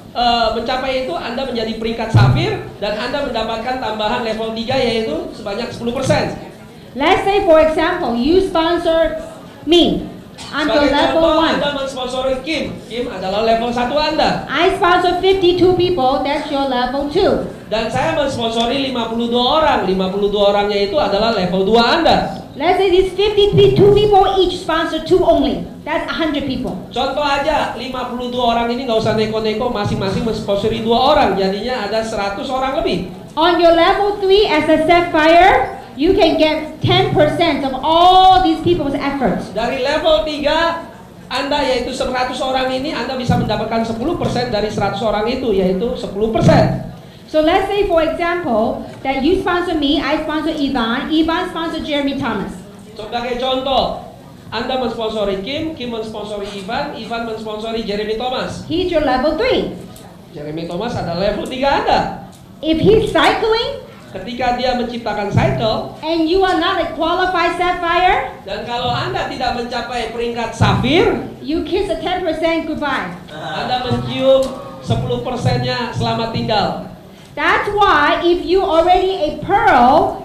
mencapai itu, Anda menjadi peringkat Sapphire dan Anda mendapatkan tambahan level 3 yaitu sebanyak 10%. Let's say, for example, you sponsor me until Sebagai level contoh, 1. Anda mensponsori Kim. Kim adalah level 1 Anda. I sponsor 52 people, that's your level 2. Dan saya mensponsori 52 orang. 52 orangnya itu adalah level 2 Anda. Let's say these 52 people each sponsor 2 only. That's 100 people. Contoh aja, 52 orang ini nggak usah neko-neko, masing-masing mensponsori 2 orang. Jadinya ada 100 orang lebih. On your level 3 as a Sapphire, you can get 10% of all these people's efforts. Dari level 3 Anda yaitu 100 orang ini, Anda bisa mendapatkan 10% dari 100 orang itu, yaitu 10%. So let's say, for example, that you sponsor me, I sponsor Ivan, Ivan sponsor Jeremy Thomas. Sebagai contoh, Anda mensponsori Kim, Kim mensponsori Ivan, Ivan mensponsori Jeremy Thomas. He's your level 3. Jeremy Thomas adalah level 3 Anda. If he's cycling Ketika dia menciptakan cycle, and you are not a qualified Sapphire, dan kalau Anda tidak mencapai peringkat Sapphire, you kiss a 10% goodbye. Anda mencium 10%-nya selamat tinggal. That's why if you already a Pearl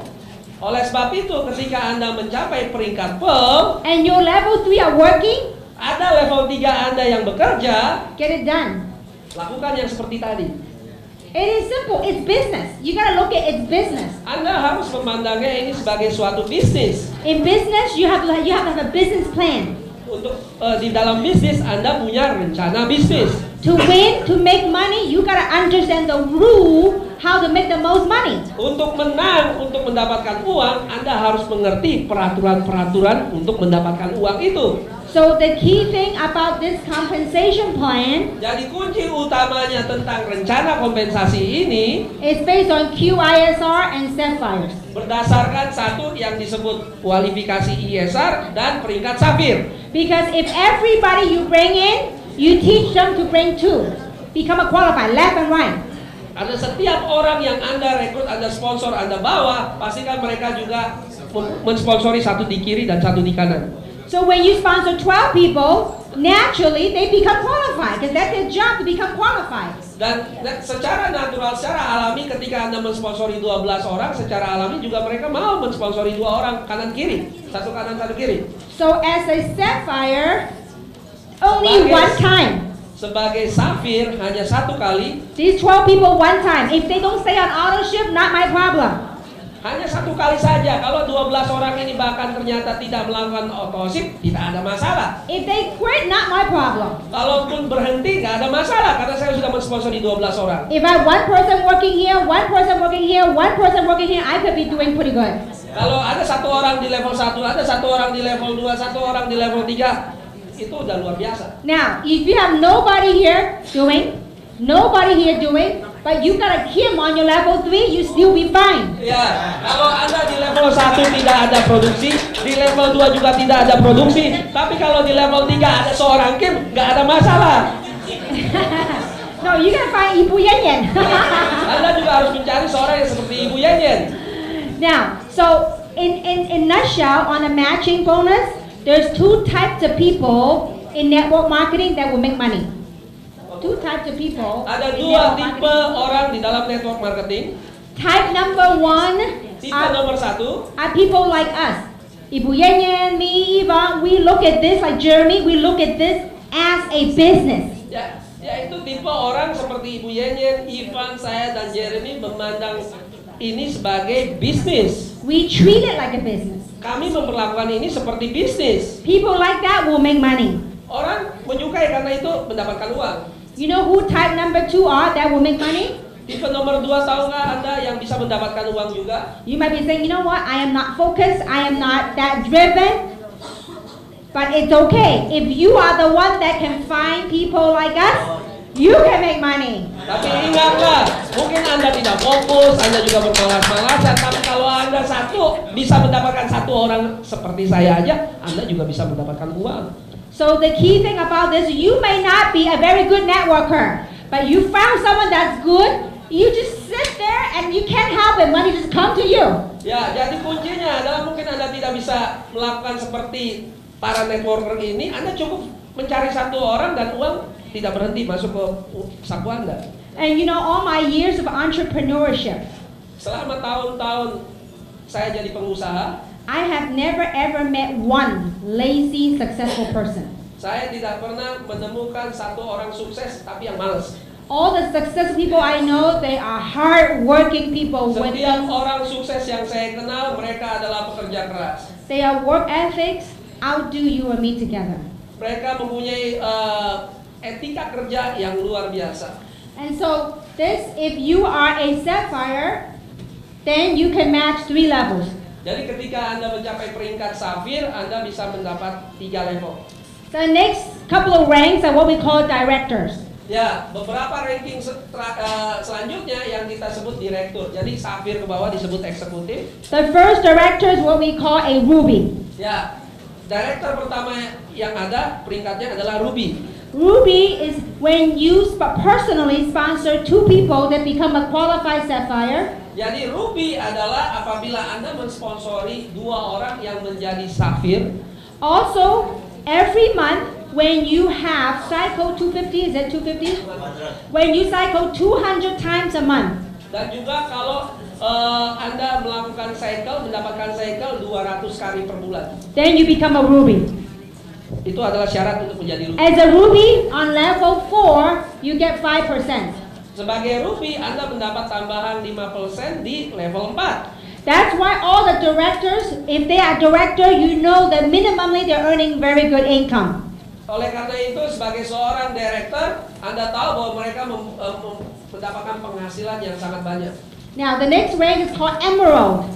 Oleh sebab itu, ketika Anda mencapai peringkat Pearl, and your level 3 are working, ada level 3 Anda yang bekerja, get it done. lakukan yang seperti tadi. It is simple, it's business. You gotta look at it's business. Anda harus memandangnya ini sebagai suatu bisnis. In business, you have to have a business plan. Untuk di dalam bisnis Anda punya rencana bisnis. To win, to make money, you gotta understand the rule, how to make the most money. Untuk menang, untuk mendapatkan uang, Anda harus mengerti peraturan-peraturan untuk mendapatkan uang itu. So the key thing about this compensation plan Jadi kunci utamanya tentang rencana kompensasi ini is based on QISR and Sapphires. berdasarkan satu yang disebut kualifikasi ISR dan peringkat Sapphire. Because if everybody you bring in, you teach them to bring 2. Become a qualified, left and right. Karena setiap orang yang Anda rekrut, Anda sponsor, Anda bawa, pastikan mereka juga mensponsori satu di kiri dan satu di kanan. So when you sponsor 12 people, naturally they become qualified because that's their job to become qualified. Dan secara natural, secara alami ketika Anda mensponsori 12 orang, secara alami juga mereka mau mensponsori 2 orang kanan kiri, satu kanan satu kiri. So as a Sapphire, only one time. Sebagai Sapphire hanya satu kali. These 12 people one time. If they don't stay on auto ship, not my problem. Hanya satu kali saja. Kalau 12 orang ini bahkan ternyata tidak melakukan otosip, tidak ada masalah. If they quit, not my problem. Kalaupun berhenti, nggak ada masalah karena saya sudah mensponsori 12 orang. If I have one person working here, one person working here, one person working here, I could be doing pretty good. Kalau ada satu orang di level 1, ada satu orang di level 2, satu orang di level 3, itu udah luar biasa. Now, if you have nobody here doing, but you got a Kim on your level 3, you still be fine. Ya, kalau Anda di level 1 tidak ada produksi, di level 2 juga tidak ada produksi, tapi kalau di level 3 ada seorang Kim, nggak ada masalah. No, you gotta find Ibu Yen Yen. Anda juga harus mencari seorang yang seperti Ibu Yen Yen. Now, so in nutshell, on a matching bonus, there's two types of people in network marketing that will make money. Two types of people. Ada in dua network tipe marketing. orang di dalam network marketing. Type number 1 Tipe nomor 1 are people like us. Ibu Yen Yen, me, Eva, we look at this like Jeremy, we look at this as a business. ya, yaitu tipe orang seperti Ibu Yen Yen, Ivan, saya dan Jeremy memandang ini sebagai bisnis. We treat it like a business. Kami memperlakukan ini seperti bisnis. People like that will make money. Orang menyukai karena itu mendapatkan uang. You know who type number 2 are that will make money? Tipe nomor 2 tahukah Anda yang bisa mendapatkan uang juga? You might be saying, you know what, I am not focused, I am not that driven. But it's okay. If you are the one that can find people like us, you can make money. Tapi ingatlah, mungkin Anda tidak fokus, Anda juga bermalas-malasan, tapi kalau Anda bisa mendapatkan satu orang seperti saya aja, Anda juga bisa mendapatkan uang. So the key thing about this, you may not be a very good networker, but you found someone that's good, you just sit there and you can't help it, money just come to you. Ya, jadi kuncinya adalah mungkin Anda tidak bisa melakukan seperti para networker ini, Anda cukup mencari satu orang dan uang tidak berhenti masuk ke saku Anda. And you know, all my years of entrepreneurship, Selama tahun-tahun saya jadi pengusaha, I have never ever met one lazy, successful person. saya tidak pernah menemukan satu orang sukses tapi yang malas. All the successful people I know, they are hard-working people with Setiap orang sukses yang saya kenal, mereka adalah pekerja keras. they are work ethics, outdo you or me together. Mereka mempunyai etika kerja yang luar biasa. And so this, if you are a sapphire, then you can match 3 levels. Jadi ketika Anda mencapai peringkat safir, Anda bisa mendapat 3 level. The next couple of ranks are what we call directors. Ya, beberapa ranking selanjutnya yang kita sebut direktur. Jadi safir ke bawah disebut eksekutif. The first director is what we call a ruby. Ya, direktur pertama yang ada peringkatnya adalah ruby. Ruby is when you personally sponsor 2 people that become a qualified sapphire. Jadi ruby adalah apabila Anda mensponsori 2 orang yang menjadi safir. Also, every month when you have cycle 250, is it 250? When you cycle 200 times a month. Dan juga kalau Anda melakukan cycle, mendapatkan cycle 200 kali per bulan. Then you become a ruby. Itu adalah syarat untuk menjadi ruby. As a ruby on level 4, you get 5%. Sebagai ruby, Anda mendapat tambahan 5% di level 4. That's why all the directors, if they are director, you know that minimally they're earning very good income. Oleh karena itu, sebagai seorang director, Anda tahu bahwa mereka mendapatkan penghasilan yang sangat banyak. Now, the next rank is called emerald.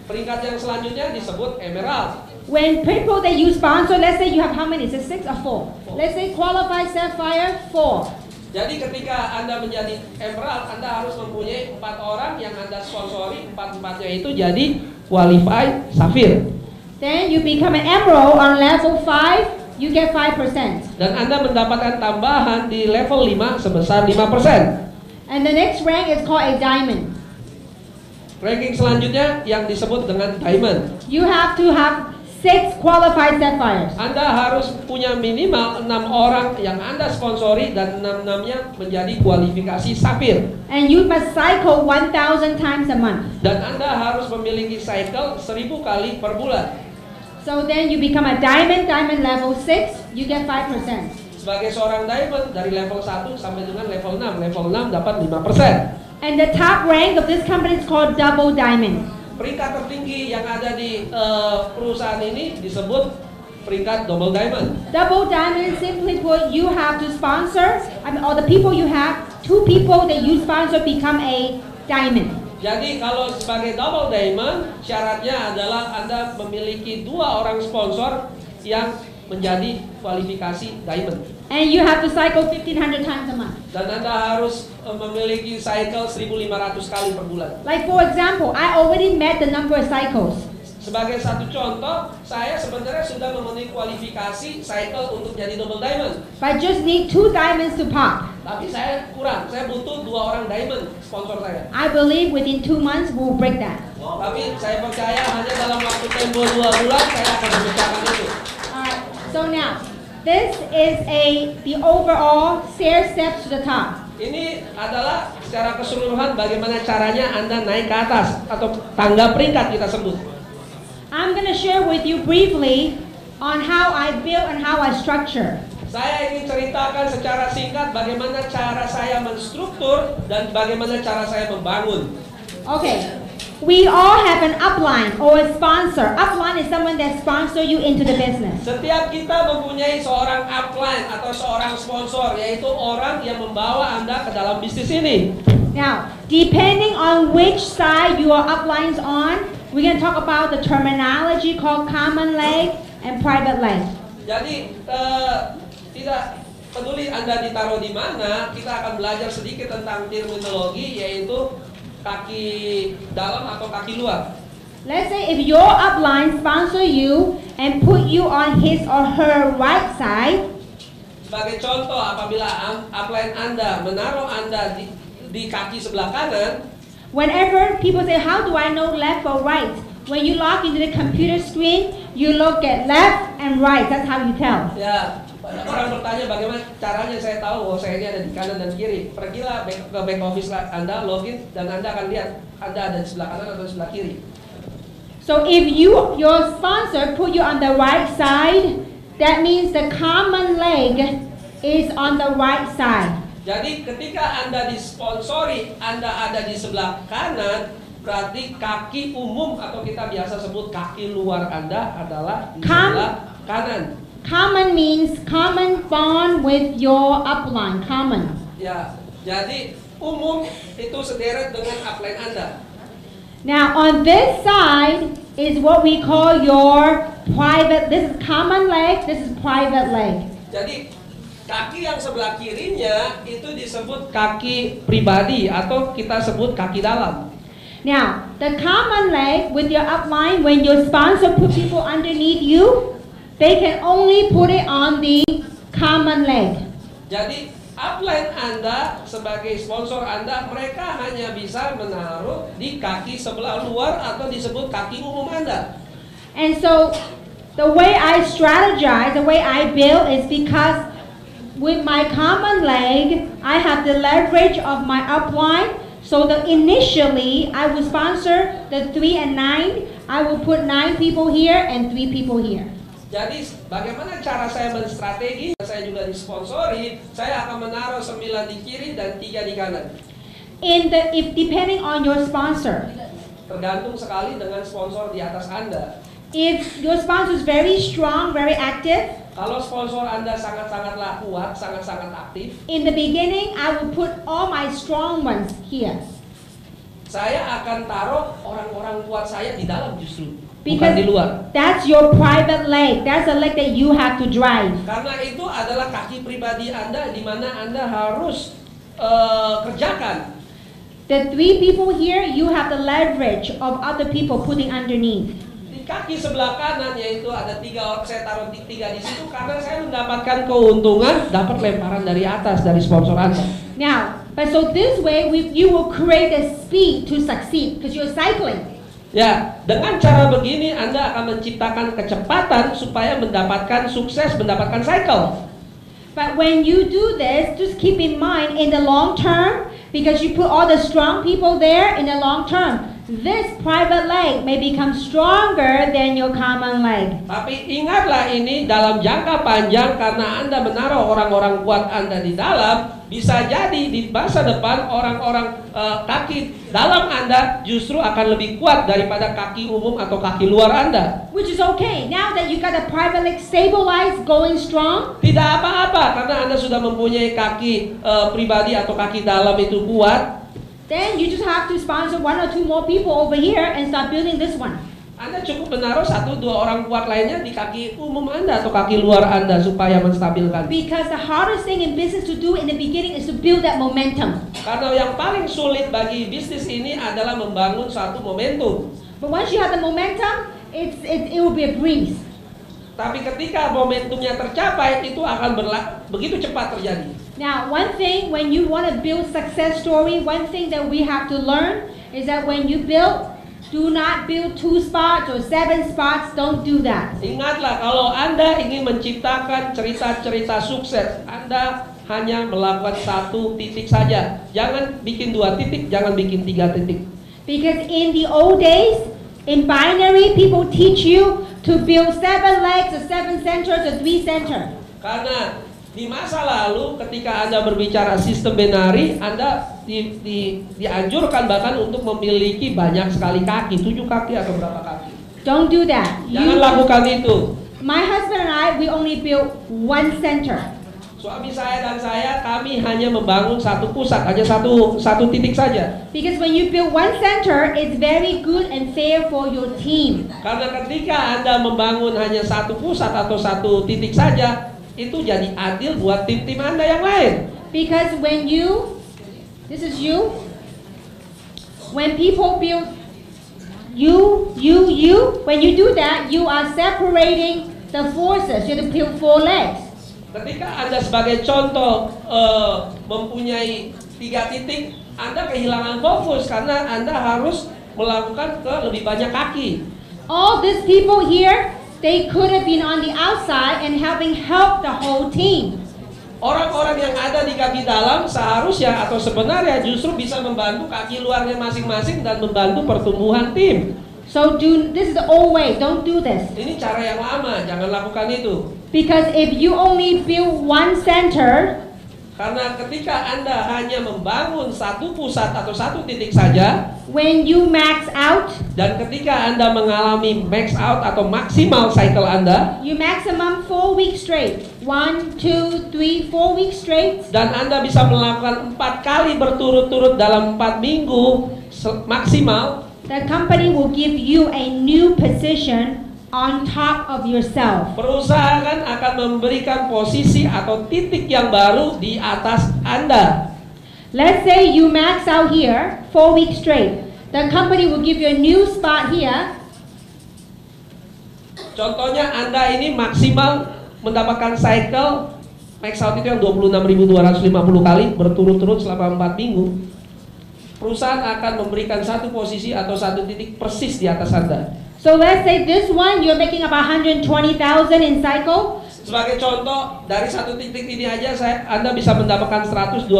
Peringkat yang selanjutnya disebut emerald. When people that you sponsor, let's say you have how many? Is it 6 or 4? Let's say qualified sapphire, 4. Jadi ketika Anda menjadi emerald, Anda harus mempunyai 4 orang yang Anda sponsori, 4-4-nya itu jadi qualified safir. Then you become an emerald on level 5, you get 5%. Dan Anda mendapatkan tambahan di level 5 sebesar 5%. And the next rank is called a diamond. Ranking selanjutnya yang disebut dengan diamond. You have to have 6 qualified sapphires. Anda harus punya minimal 6 orang yang Anda sponsori dan 6-6-nya menjadi kualifikasi safir. And you must cycle 1,000 times a month. Dan Anda harus memiliki cycle 1000 kali per bulan. So then you become a diamond level 6, you get 5%. Sebagai seorang diamond dari level 1 sampai dengan level 6. Level 6 dapat 5%. And the top rank of this company is called double diamond. peringkat tertinggi yang ada di perusahaan ini disebut peringkat double diamond. Double diamond, simply put, you have to sponsor, or the people you have, 2 people that you sponsor become a diamond. Jadi kalau sebagai double diamond, syaratnya adalah Anda memiliki 2 orang sponsor yang menjadi kualifikasi diamond. And you have to cycle 1,500 times a month. Dan Anda harus memiliki cycle 1.500 kali per bulan. Like for example, I already met the number of cycles. Sebagai satu contoh, saya sebenarnya sudah memenuhi kualifikasi cycle untuk jadi double diamond. But I just need 2 diamonds to pop. Tapi saya kurang, saya butuh 2 orang diamond sponsor saya. I believe within 2 months we'll break that. Tapi saya percaya hanya dalam waktu tempo 2 bulan saya akan memecahkan itu. Alright, so now, this is the overall stair steps to the top. Ini adalah secara keseluruhan bagaimana caranya Anda naik ke atas atau tangga peringkat kita sebut. I'm going to share with you briefly on how I build and how I structure. Saya ingin ceritakan secara singkat bagaimana cara saya menstruktur dan bagaimana cara saya membangun. Okay, we all have an upline or a sponsor. Upline is someone that sponsor you into the business. Setiap kita mempunyai seorang upline atau seorang sponsor, yaitu orang yang membawa Anda ke dalam bisnis ini. Now, depending on which side your upline's on, we're going to talk about the terminology called common leg and private leg. Jadi tidak peduli Anda ditaruh di mana, kita akan belajar sedikit tentang terminologi, yaitu kaki dalam atau kaki luar. Let's say if your upline sponsor you and put you on his or her right side. Sebagai contoh, apabila upline Anda menaruh Anda di kaki sebelah kanan, Whenever people say, how do I know left or right? When you log into the computer screen, you look at left and right. That's how you tell. ya banyak orang bertanya bagaimana caranya saya tahu bahwa saya ini ada di kanan dan kiri. Pergilah ke back office Anda, login, dan Anda akan lihat Anda ada di sebelah kanan atau di sebelah kiri. So if your sponsor put you on the right side, that means the common leg is on the right side. Jadi ketika Anda disponsori, Anda ada di sebelah kanan, berarti kaki umum atau kita biasa sebut kaki luar Anda adalah di sebelah kanan. Common means common bond with your upline, common. Ya, jadi umum itu sederet dengan upline Anda. Now on this side is what we call your private, this is common leg, this is private leg. Jadi kaki yang sebelah kirinya itu disebut kaki pribadi atau kita sebut kaki dalam. Now, the common leg with your upline, when your sponsor put people underneath you, they can only put it on the common leg. Jadi upline Anda sebagai sponsor Anda, mereka hanya bisa menaruh di kaki sebelah luar atau disebut kaki umum Anda. And so, the way I strategize, the way I build is because with my common leg, I have the leverage of my upline. So initially, I will sponsor the 3 and 9. I will put 9 people here and 3 people here. Jadi bagaimana cara saya menstrategi? Saya juga disponsori, saya akan menaruh 9 di kiri dan 3 di kanan. If depending on your sponsor. Tergantung sekali dengan sponsor di atas Anda. If your sponsor is very strong, very active. Kalau sponsor Anda sangat-sangatlah kuat, sangat-sangat aktif. In the beginning, I will put all my strong ones here. Saya akan taruh orang-orang kuat saya di dalam justru, Because bukan di luar. that's your private leg. That's a leg that you have to drive. Karena itu adalah kaki pribadi Anda di mana Anda harus kerjakan. The 3 people here, you have the leverage of other people putting underneath. Di kaki sebelah kanan yaitu ada 3 orang, saya taruh 3 di situ karena saya mendapatkan keuntungan, dapat lemparan dari atas dari sponsor Anda. Now, but so this way, you will create a speed to succeed because you're cycling. Ya, dengan cara begini Anda akan menciptakan kecepatan supaya mendapatkan sukses, mendapatkan cycle. But when you do this, just keep in mind in the long term, because you put all the strong people there in the long term, this private leg may become stronger than your common leg. Tapi ingatlah ini dalam jangka panjang karena Anda menaruh orang-orang kuat Anda di dalam, bisa jadi di masa depan orang-orang kaki dalam Anda justru akan lebih kuat daripada kaki umum atau kaki luar Anda. Which is okay. Now that you got the private leg stabilized, going strong, Tidak apa-apa karena Anda sudah mempunyai kaki pribadi atau kaki dalam itu kuat. then you just have to sponsor 1 or 2 more people over here and start building this one. Anda cukup menaruh 1-2 orang kuat lainnya di kaki umum Anda atau kaki luar Anda supaya menstabilkan. Because the hardest thing in business to do in the beginning is to build that momentum. Karena yang paling sulit bagi bisnis ini adalah membangun suatu momentum. But once you have the momentum, it will be a breeze. Tapi ketika momentumnya tercapai, itu akan begitu cepat terjadi. Now, one thing when you want to build success story, one thing that we have to learn is that when you build, do not build 2 spots or 7 spots. Don't do that. Ingatlah, kalau Anda ingin menciptakan cerita-cerita sukses, Anda hanya melakukan 1 titik saja. Jangan bikin 2 titik, jangan bikin 3 titik. Because in the old days, in binary, people teach you to build 7 legs or 7 centers or 3 center. Karena di masa lalu ketika Anda berbicara sistem binari, Anda dianjurkan bahkan untuk memiliki banyak sekali kaki, 7 kaki atau berapa kaki. Don't do that. Jangan lakukan itu. My husband and I, we only built 1 center. Suami saya dan saya, kami hanya membangun 1 pusat, hanya satu titik saja. Because when you build 1 center, it's very good and fair for your team. Karena ketika Anda membangun hanya 1 pusat atau 1 titik saja, itu jadi adil buat tim-tim Anda yang lain. Because when you, this is you, when people build you, when you do that, you are separating the forces. You have to build 4 legs. Ketika Anda sebagai contoh mempunyai 3 titik, Anda kehilangan fokus karena Anda harus melakukan ke lebih banyak kaki. All these people here, they could have been on the outside and help the whole team. Orang-orang yang ada di kaki dalam seharusnya atau sebenarnya justru bisa membantu kaki luarnya masing-masing dan membantu pertumbuhan tim. So this is the old way. Don't do this. Ini cara yang lama, jangan lakukan itu. Because if you only build 1 center, Karena ketika Anda hanya membangun 1 pusat atau 1 titik saja, when you max out, dan ketika Anda mengalami max out atau maksimal cycle Anda, you maximum 4 weeks straight. 1, 2, 3, 4 weeks straight. dan Anda bisa melakukan 4 kali berturut-turut dalam 4 minggu maksimal, The company will give you a new position on top of yourself. perusahaan akan memberikan posisi atau titik yang baru di atas Anda. Let's say you max out here 4 weeks straight. The company will give you a new spot here. Contohnya Anda ini maksimal mendapatkan cycle max out itu yang 26.250 kali berturut-turut selama 4 minggu. Perusahaan akan memberikan 1 posisi atau 1 titik persis di atas Anda. So let's say this one you're making about 120,000 in cycle. Sebagai contoh, dari 1 titik ini aja Anda bisa mendapatkan 120.000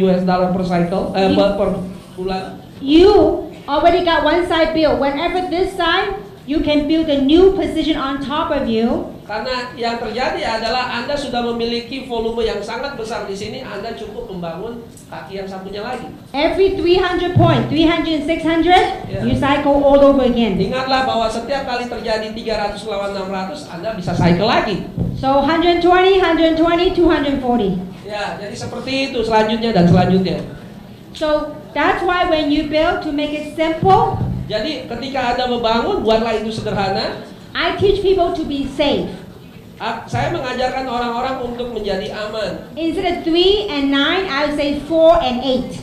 US dollar per cycle per bulan. You already got one side built. Whenever this side, you can build a new position on top of you. Karena yang terjadi adalah Anda sudah memiliki volume yang sangat besar di sini, Anda cukup membangun kaki yang satunya lagi. Every 300 point, 300 and 600, Yeah. you cycle all over again. Ingatlah bahwa setiap kali terjadi 300 lawan 600, Anda bisa cycle lagi. So 120, 120, 240. Ya, jadi seperti itu selanjutnya dan selanjutnya. So that's why when you build, to make it simple, Jadi ketika Anda membangun, buatlah itu sederhana. I teach people to be safe. Saya mengajarkan orang-orang untuk menjadi aman. Instead of 3 and 9, I would say 4 and 8.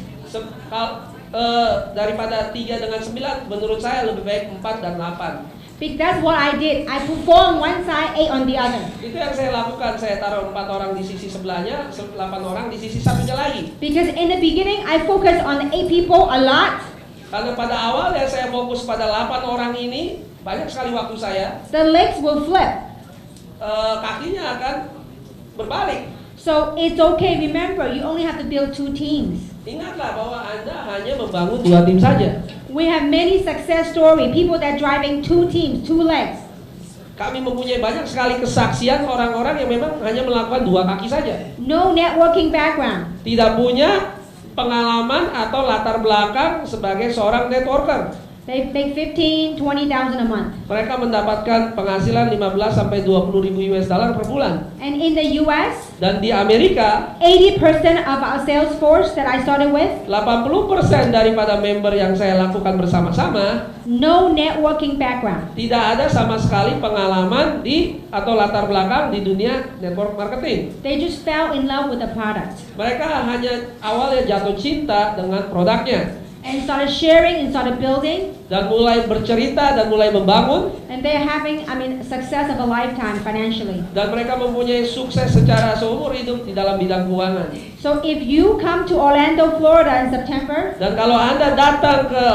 Daripada 3 dengan 9, menurut saya lebih baik 4 dan 8. Because that's what I did. I put 4 on one side, 8 on the other. Itu yang saya lakukan. Saya taruh 4 orang di sisi sebelahnya, 8 orang di sisi satunya lagi. Because in the beginning, I focused on the 8 people a lot. Karena pada awal ya saya fokus pada 8 orang ini, banyak sekali waktu saya. The legs will flip. Kakinya akan berbalik. So it's okay. Remember, you only have to build 2 teams. Ingatlah bahwa Anda hanya membangun 2 tim saja. We have many success story, people that driving 2 teams, 2 legs. Kami mempunyai banyak sekali kesaksian orang-orang yang memang hanya melakukan 2 kaki saja. No networking background. Tidak punya pengalaman atau latar belakang sebagai seorang networker. They make 15, 20,000 a month. Mereka mendapatkan penghasilan 15 sampai 20 ribu US dollar per bulan. And in the US, Dan di Amerika, 80% of our sales force that I started with, 80% daripada member yang saya lakukan bersama-sama no networking background. tidak ada sama sekali pengalaman di atau latar belakang di dunia network marketing. They just fell in love with the product Mereka hanya awalnya jatuh cinta dengan produknya and started sharing and started building, dan mulai bercerita dan mulai membangun, and they're having, success of a lifetime financially. dan mereka mempunyai sukses secara seumur hidup di dalam bidang keuangan. So if you come to Orlando, Florida in September, Dan kalau Anda datang ke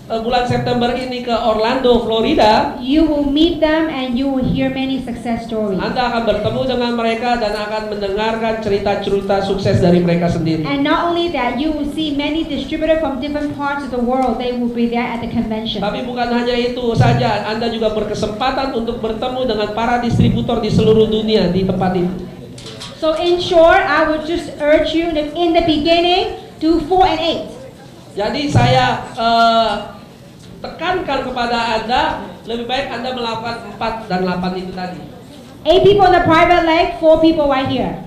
bulan September ini ke Orlando, Florida, you will meet them and you will hear many success stories. Anda akan bertemu dengan mereka dan akan mendengarkan cerita-cerita sukses dari mereka sendiri. And not only that, you will see many distributors from different parts of the world. They will be there at the convention. Tapi bukan hanya itu saja, Anda juga berkesempatan untuk bertemu dengan para distributor di seluruh dunia di tempat itu. So in short, I would just urge you in the beginning, do 4 and 8. Jadi saya tekankan kepada Anda, lebih baik Anda melakukan 4 dan 8 itu tadi. 8 people in the private leg, 4 people right here.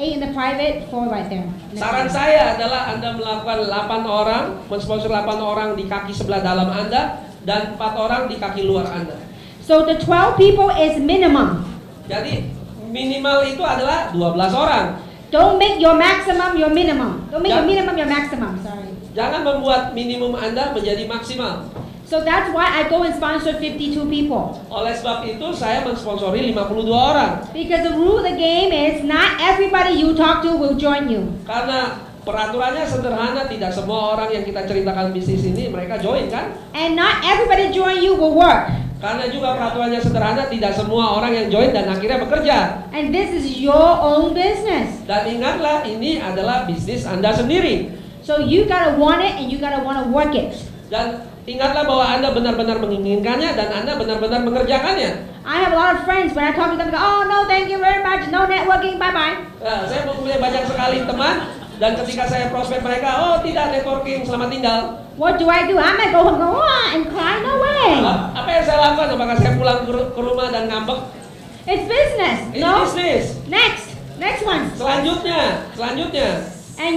8 in the private, 4 right there. Saran saya adalah Anda melakukan 8 orang, mensponsor 8 orang di kaki sebelah dalam Anda, dan 4 orang di kaki luar Anda. So the 12 people is minimum. Jadi minimal itu adalah 12 orang. Don't make your maximum your minimum. Don't make your Yeah. minimum your maximum, sorry. Jangan membuat minimum Anda menjadi maksimal. So that's why I go and sponsor 52 people. Oleh sebab itu saya mensponsori 52 orang. Because the rule of the game is not everybody you talk to will join you. Karena peraturannya sederhana, tidak semua orang yang kita ceritakan bisnis ini mereka join kan? And not everybody join you will work. Karena juga peraturannya sederhana, tidak semua orang yang join dan akhirnya bekerja. And this is your own business. Dan ingatlah, ini adalah bisnis Anda sendiri. So you gotta want it and you gotta wanna work it. Dan ingatlah bahwa Anda benar-benar menginginkannya dan Anda benar-benar mengerjakannya. I have a lot of friends when I talk to them, they go, oh no, thank you very much, no networking, bye-bye. Saya mempunyai banyak sekali teman dan ketika saya prospek mereka, oh tidak networking, selamat tinggal. What do? I might go home and go, oh, and cry, no way. Apa yang saya lakukan? Apakah saya pulang ke rumah dan ngambek? It's business, Ini no? bisnis. Next one. Selanjutnya. And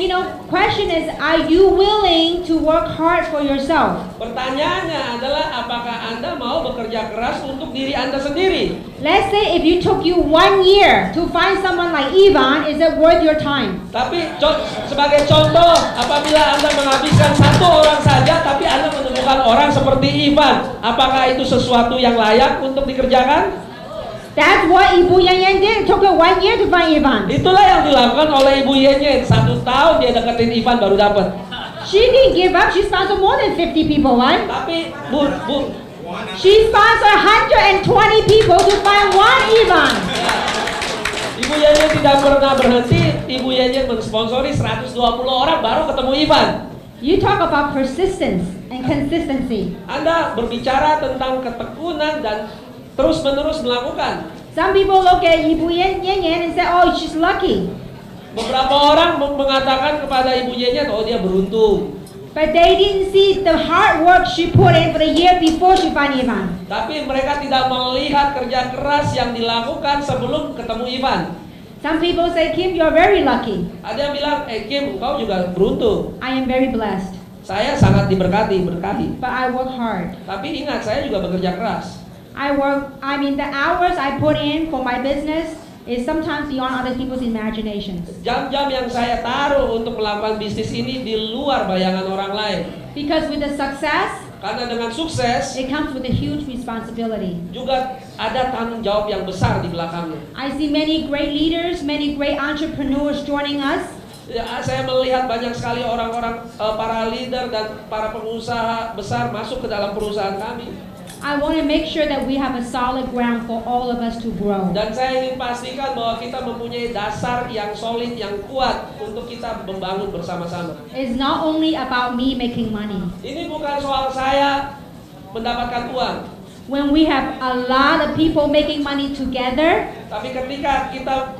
question is, are you willing to work hard for yourself? Pertanyaannya adalah apakah Anda mau bekerja keras untuk diri Anda sendiri? Let's say if you took you 1 year to find someone like Ivan, is it worth your time? Tapi sebagai contoh, apabila Anda menghabiskan 1 orang saja, tapi Anda menemukan orang seperti Ivan, apakah itu sesuatu yang layak untuk dikerjakan? That's what Ibu Yan did. It took her 1 year to find Ivan. Itulah yang dilakukan oleh Ibu Yenyen. 1 tahun dia deketin Ivan baru dapat. She didn't give up. She sponsored more than 50 people, right? Tapi Bu, She sponsored 120 people to find 1 Ivan. Ibu Yenyen tidak pernah berhenti. Ibu Yenyen mensponsori 120 orang baru ketemu Ivan. You talk about persistence and consistency. Anda berbicara tentang ketekunan dan terus-menerus melakukan. Some people look at Ibu Yan and say, oh, she's lucky. Beberapa orang mengatakan kepada Ibu Yenyen, oh dia beruntung. But they didn't see the hard work she put in for the year before she found Ivan. Tapi mereka tidak melihat kerja keras yang dilakukan sebelum ketemu Ivan. Some people say, Kim, you're very lucky. Ada yang bilang, Kim, engkau juga beruntung. I am very blessed. Saya sangat berkati. But I work hard. Tapi ingat, saya juga bekerja keras. The hours I put in for my business is sometimes beyond other people's imaginations. Jam-jam yang saya taruh untuk melakukan bisnis ini di luar bayangan orang lain. Because with the success, Karena dengan sukses, it comes with a huge responsibility. juga ada tanggung jawab yang besar di belakangnya. I see many great leaders, many great entrepreneurs joining us. Ya, saya melihat banyak sekali orang-orang para leader dan para pengusaha besar masuk ke dalam perusahaan kami. I want to make sure that we have a solid ground for all of us to grow. Dan saya ingin pastikan bahwa kita mempunyai dasar yang solid, yang kuat untuk kita membangun bersama-sama. It's not only about me making money. Ini bukan soal saya mendapatkan uang. When we have a lot of people making money together, Tapi ketika kita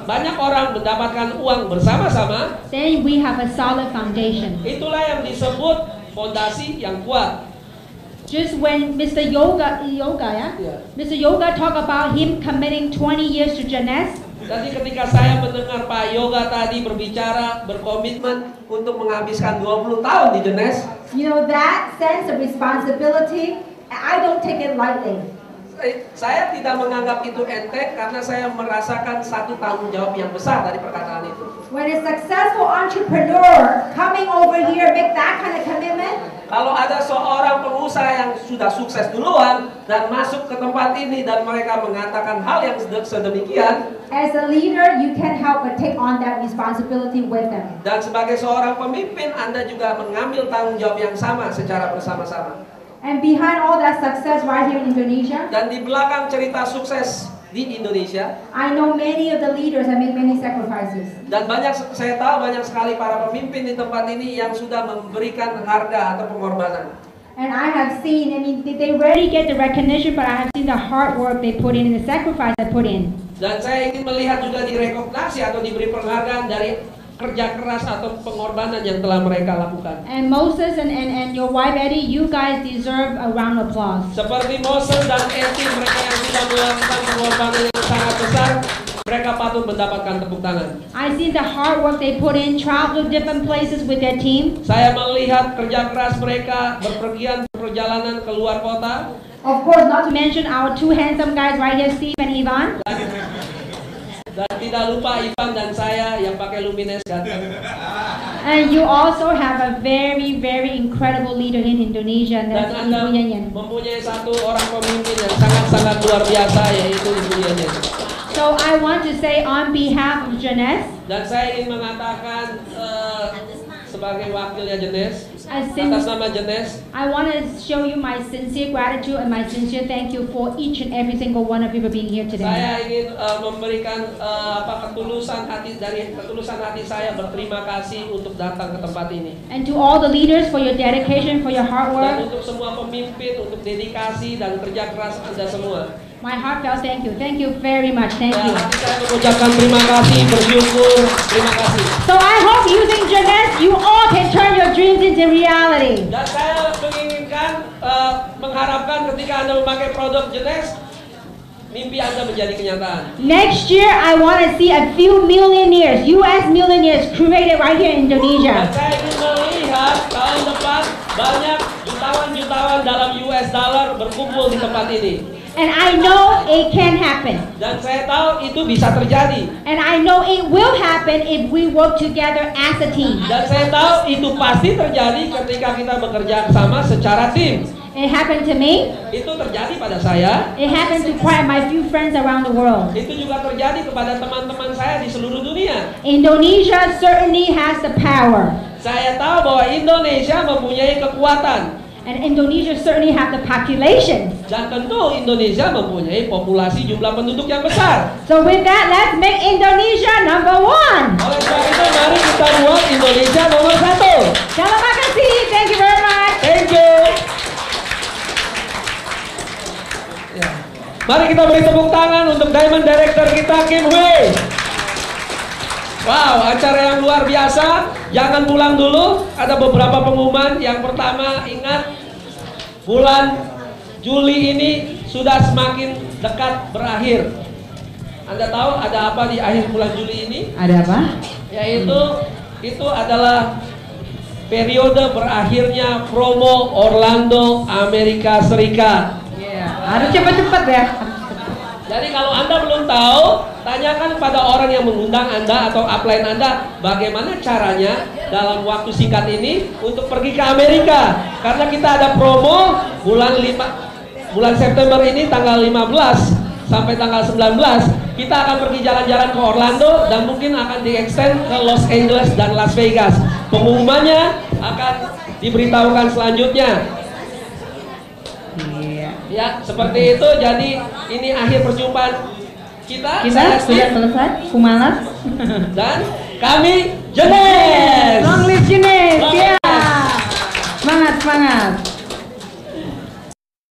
banyak orang mendapatkan uang bersama-sama, then we have a solid foundation. itulah yang disebut fondasi yang kuat. Just when Mr. Yoga, yeah? Yeah. Mr. Yoga talk about him committing 20 years to Jeunesse, Jadi ketika saya mendengar Pak Yoga tadi berbicara, berkomitmen untuk menghabiskan 20 tahun di Jeunesse, You know, that sense of responsibility, I don't take it lightly. saya tidak menganggap itu enteng karena saya merasakan satu tanggung jawab yang besar dari perkataan itu. When a successful entrepreneur coming over here make that kind of commitment, Kalau ada seorang pengusaha yang sudah sukses duluan dan masuk ke tempat ini dan mereka mengatakan hal yang sedemikian, as a leader, you can't help but take on that responsibility with them. dan sebagai seorang pemimpin Anda juga mengambil tanggung jawab yang sama secara bersama-sama. And behind all that success right here in Indonesia, Dan di belakang cerita sukses di Indonesia, I know many of the leaders that make many sacrifices. dan saya tahu banyak sekali para pemimpin di tempat ini yang sudah memberikan harga atau pengorbanan. And I have seen, I mean, they rarely get the recognition, but I have seen the hard work they put in and the sacrifice they put in. Dan saya ingin melihat juga direkognisasi atau diberi penghargaan dari kerja keras atau pengorbanan yang telah mereka lakukan. And Moses and your wife Eddie, you guys deserve a round of applause. Seperti Moses dan Eti, mereka yang sudah melakukan pengorbanan yang sangat besar, mereka patut mendapatkan tepuk tangan. I see the hard work they put in, travel to different places with their team. Saya melihat kerja keras mereka berpergian perjalanan ke luar kota. of course, not To mention our two handsome guys right here, Steve and Ivan. Dan tidak lupa Ivan dan saya yang pakai Lumines datang. And you also have a very, very incredible leader in Indonesia, and Dan that's Anda Ibu Yanyan. mempunyai satu orang pemimpin yang sangat-sangat luar biasa, yaitu Ibu Yanyan. So I want to say on behalf of Jeunesse, Dan saya ingin mengatakan sebagai wakilnya Jeunesse, I atas nama Jeunesse, I want to show you my sincere gratitude and my sincere thank you for each and every single one of you for being here today. saya ingin memberikan ketulusan hati saya berterima kasih untuk datang ke tempat ini. And to all the leaders for your dedication, for your hard Dan work, untuk semua pemimpin, untuk dedikasi dan kerja keras Anda semua. my heartfelt thank you. Thank you very much. Thank Dan you. hati saya mengucapkan terima kasih, bersyukur, terima kasih. So I hope using Jeunesse, you all can turn your dreams into reality. Dan saya menginginkan, mengharapkan ketika Anda memakai produk Jeunesse, mimpi Anda menjadi kenyataan. Next year, I want to see a few millionaires, US millionaires, created right here in Dan Indonesia. saya ingin melihat tahun depan banyak jutawan dalam US dollar berkumpul di tempat ini. And I know it can happen. Dan saya tahu itu bisa terjadi. And I know it will happen if we work together as a team. Dan saya tahu itu pasti terjadi ketika kita bekerja sama secara tim. It happened to me. Itu terjadi pada saya. It happened to quite my few friends around the world. Itu juga terjadi kepada teman-teman saya di seluruh dunia. Indonesia certainly has the power. Saya tahu bahwa Indonesia mempunyai kekuatan. And Indonesia certainly have the population. Dan tentu Indonesia mempunyai populasi jumlah penduduk yang besar. So with that, let's make Indonesia number one. Oleh sebab itu, mari kita buat Indonesia nomor 1. Terima kasih. Thank you very much. Thank you. Ya. Mari kita beri tepuk tangan untuk Diamond Director kita, Kim Hui. Wow, acara yang luar biasa. Jangan pulang dulu. Ada beberapa pengumuman. Yang pertama, ingat bulan Juli ini sudah semakin dekat berakhir. Anda tahu ada apa di akhir bulan Juli ini? Ada apa? Yaitu itu adalah periode berakhirnya promo Orlando Amerika Serikat. Harus cepat-cepat ya. Jadi kalau Anda belum tahu, tanyakan pada orang yang mengundang Anda atau upline Anda bagaimana caranya dalam waktu singkat ini untuk pergi ke Amerika. Karena kita ada promo bulan September ini tanggal 15 sampai tanggal 19 kita akan pergi jalan-jalan ke Orlando dan mungkin akan di-extend ke Los Angeles dan Las Vegas. Pengumumannya akan diberitahukan selanjutnya. Iya. Ya, seperti itu. Jadi ini akhir perjumpaan kita. Kita sudah selesai, kumalas. Dan kami jemput.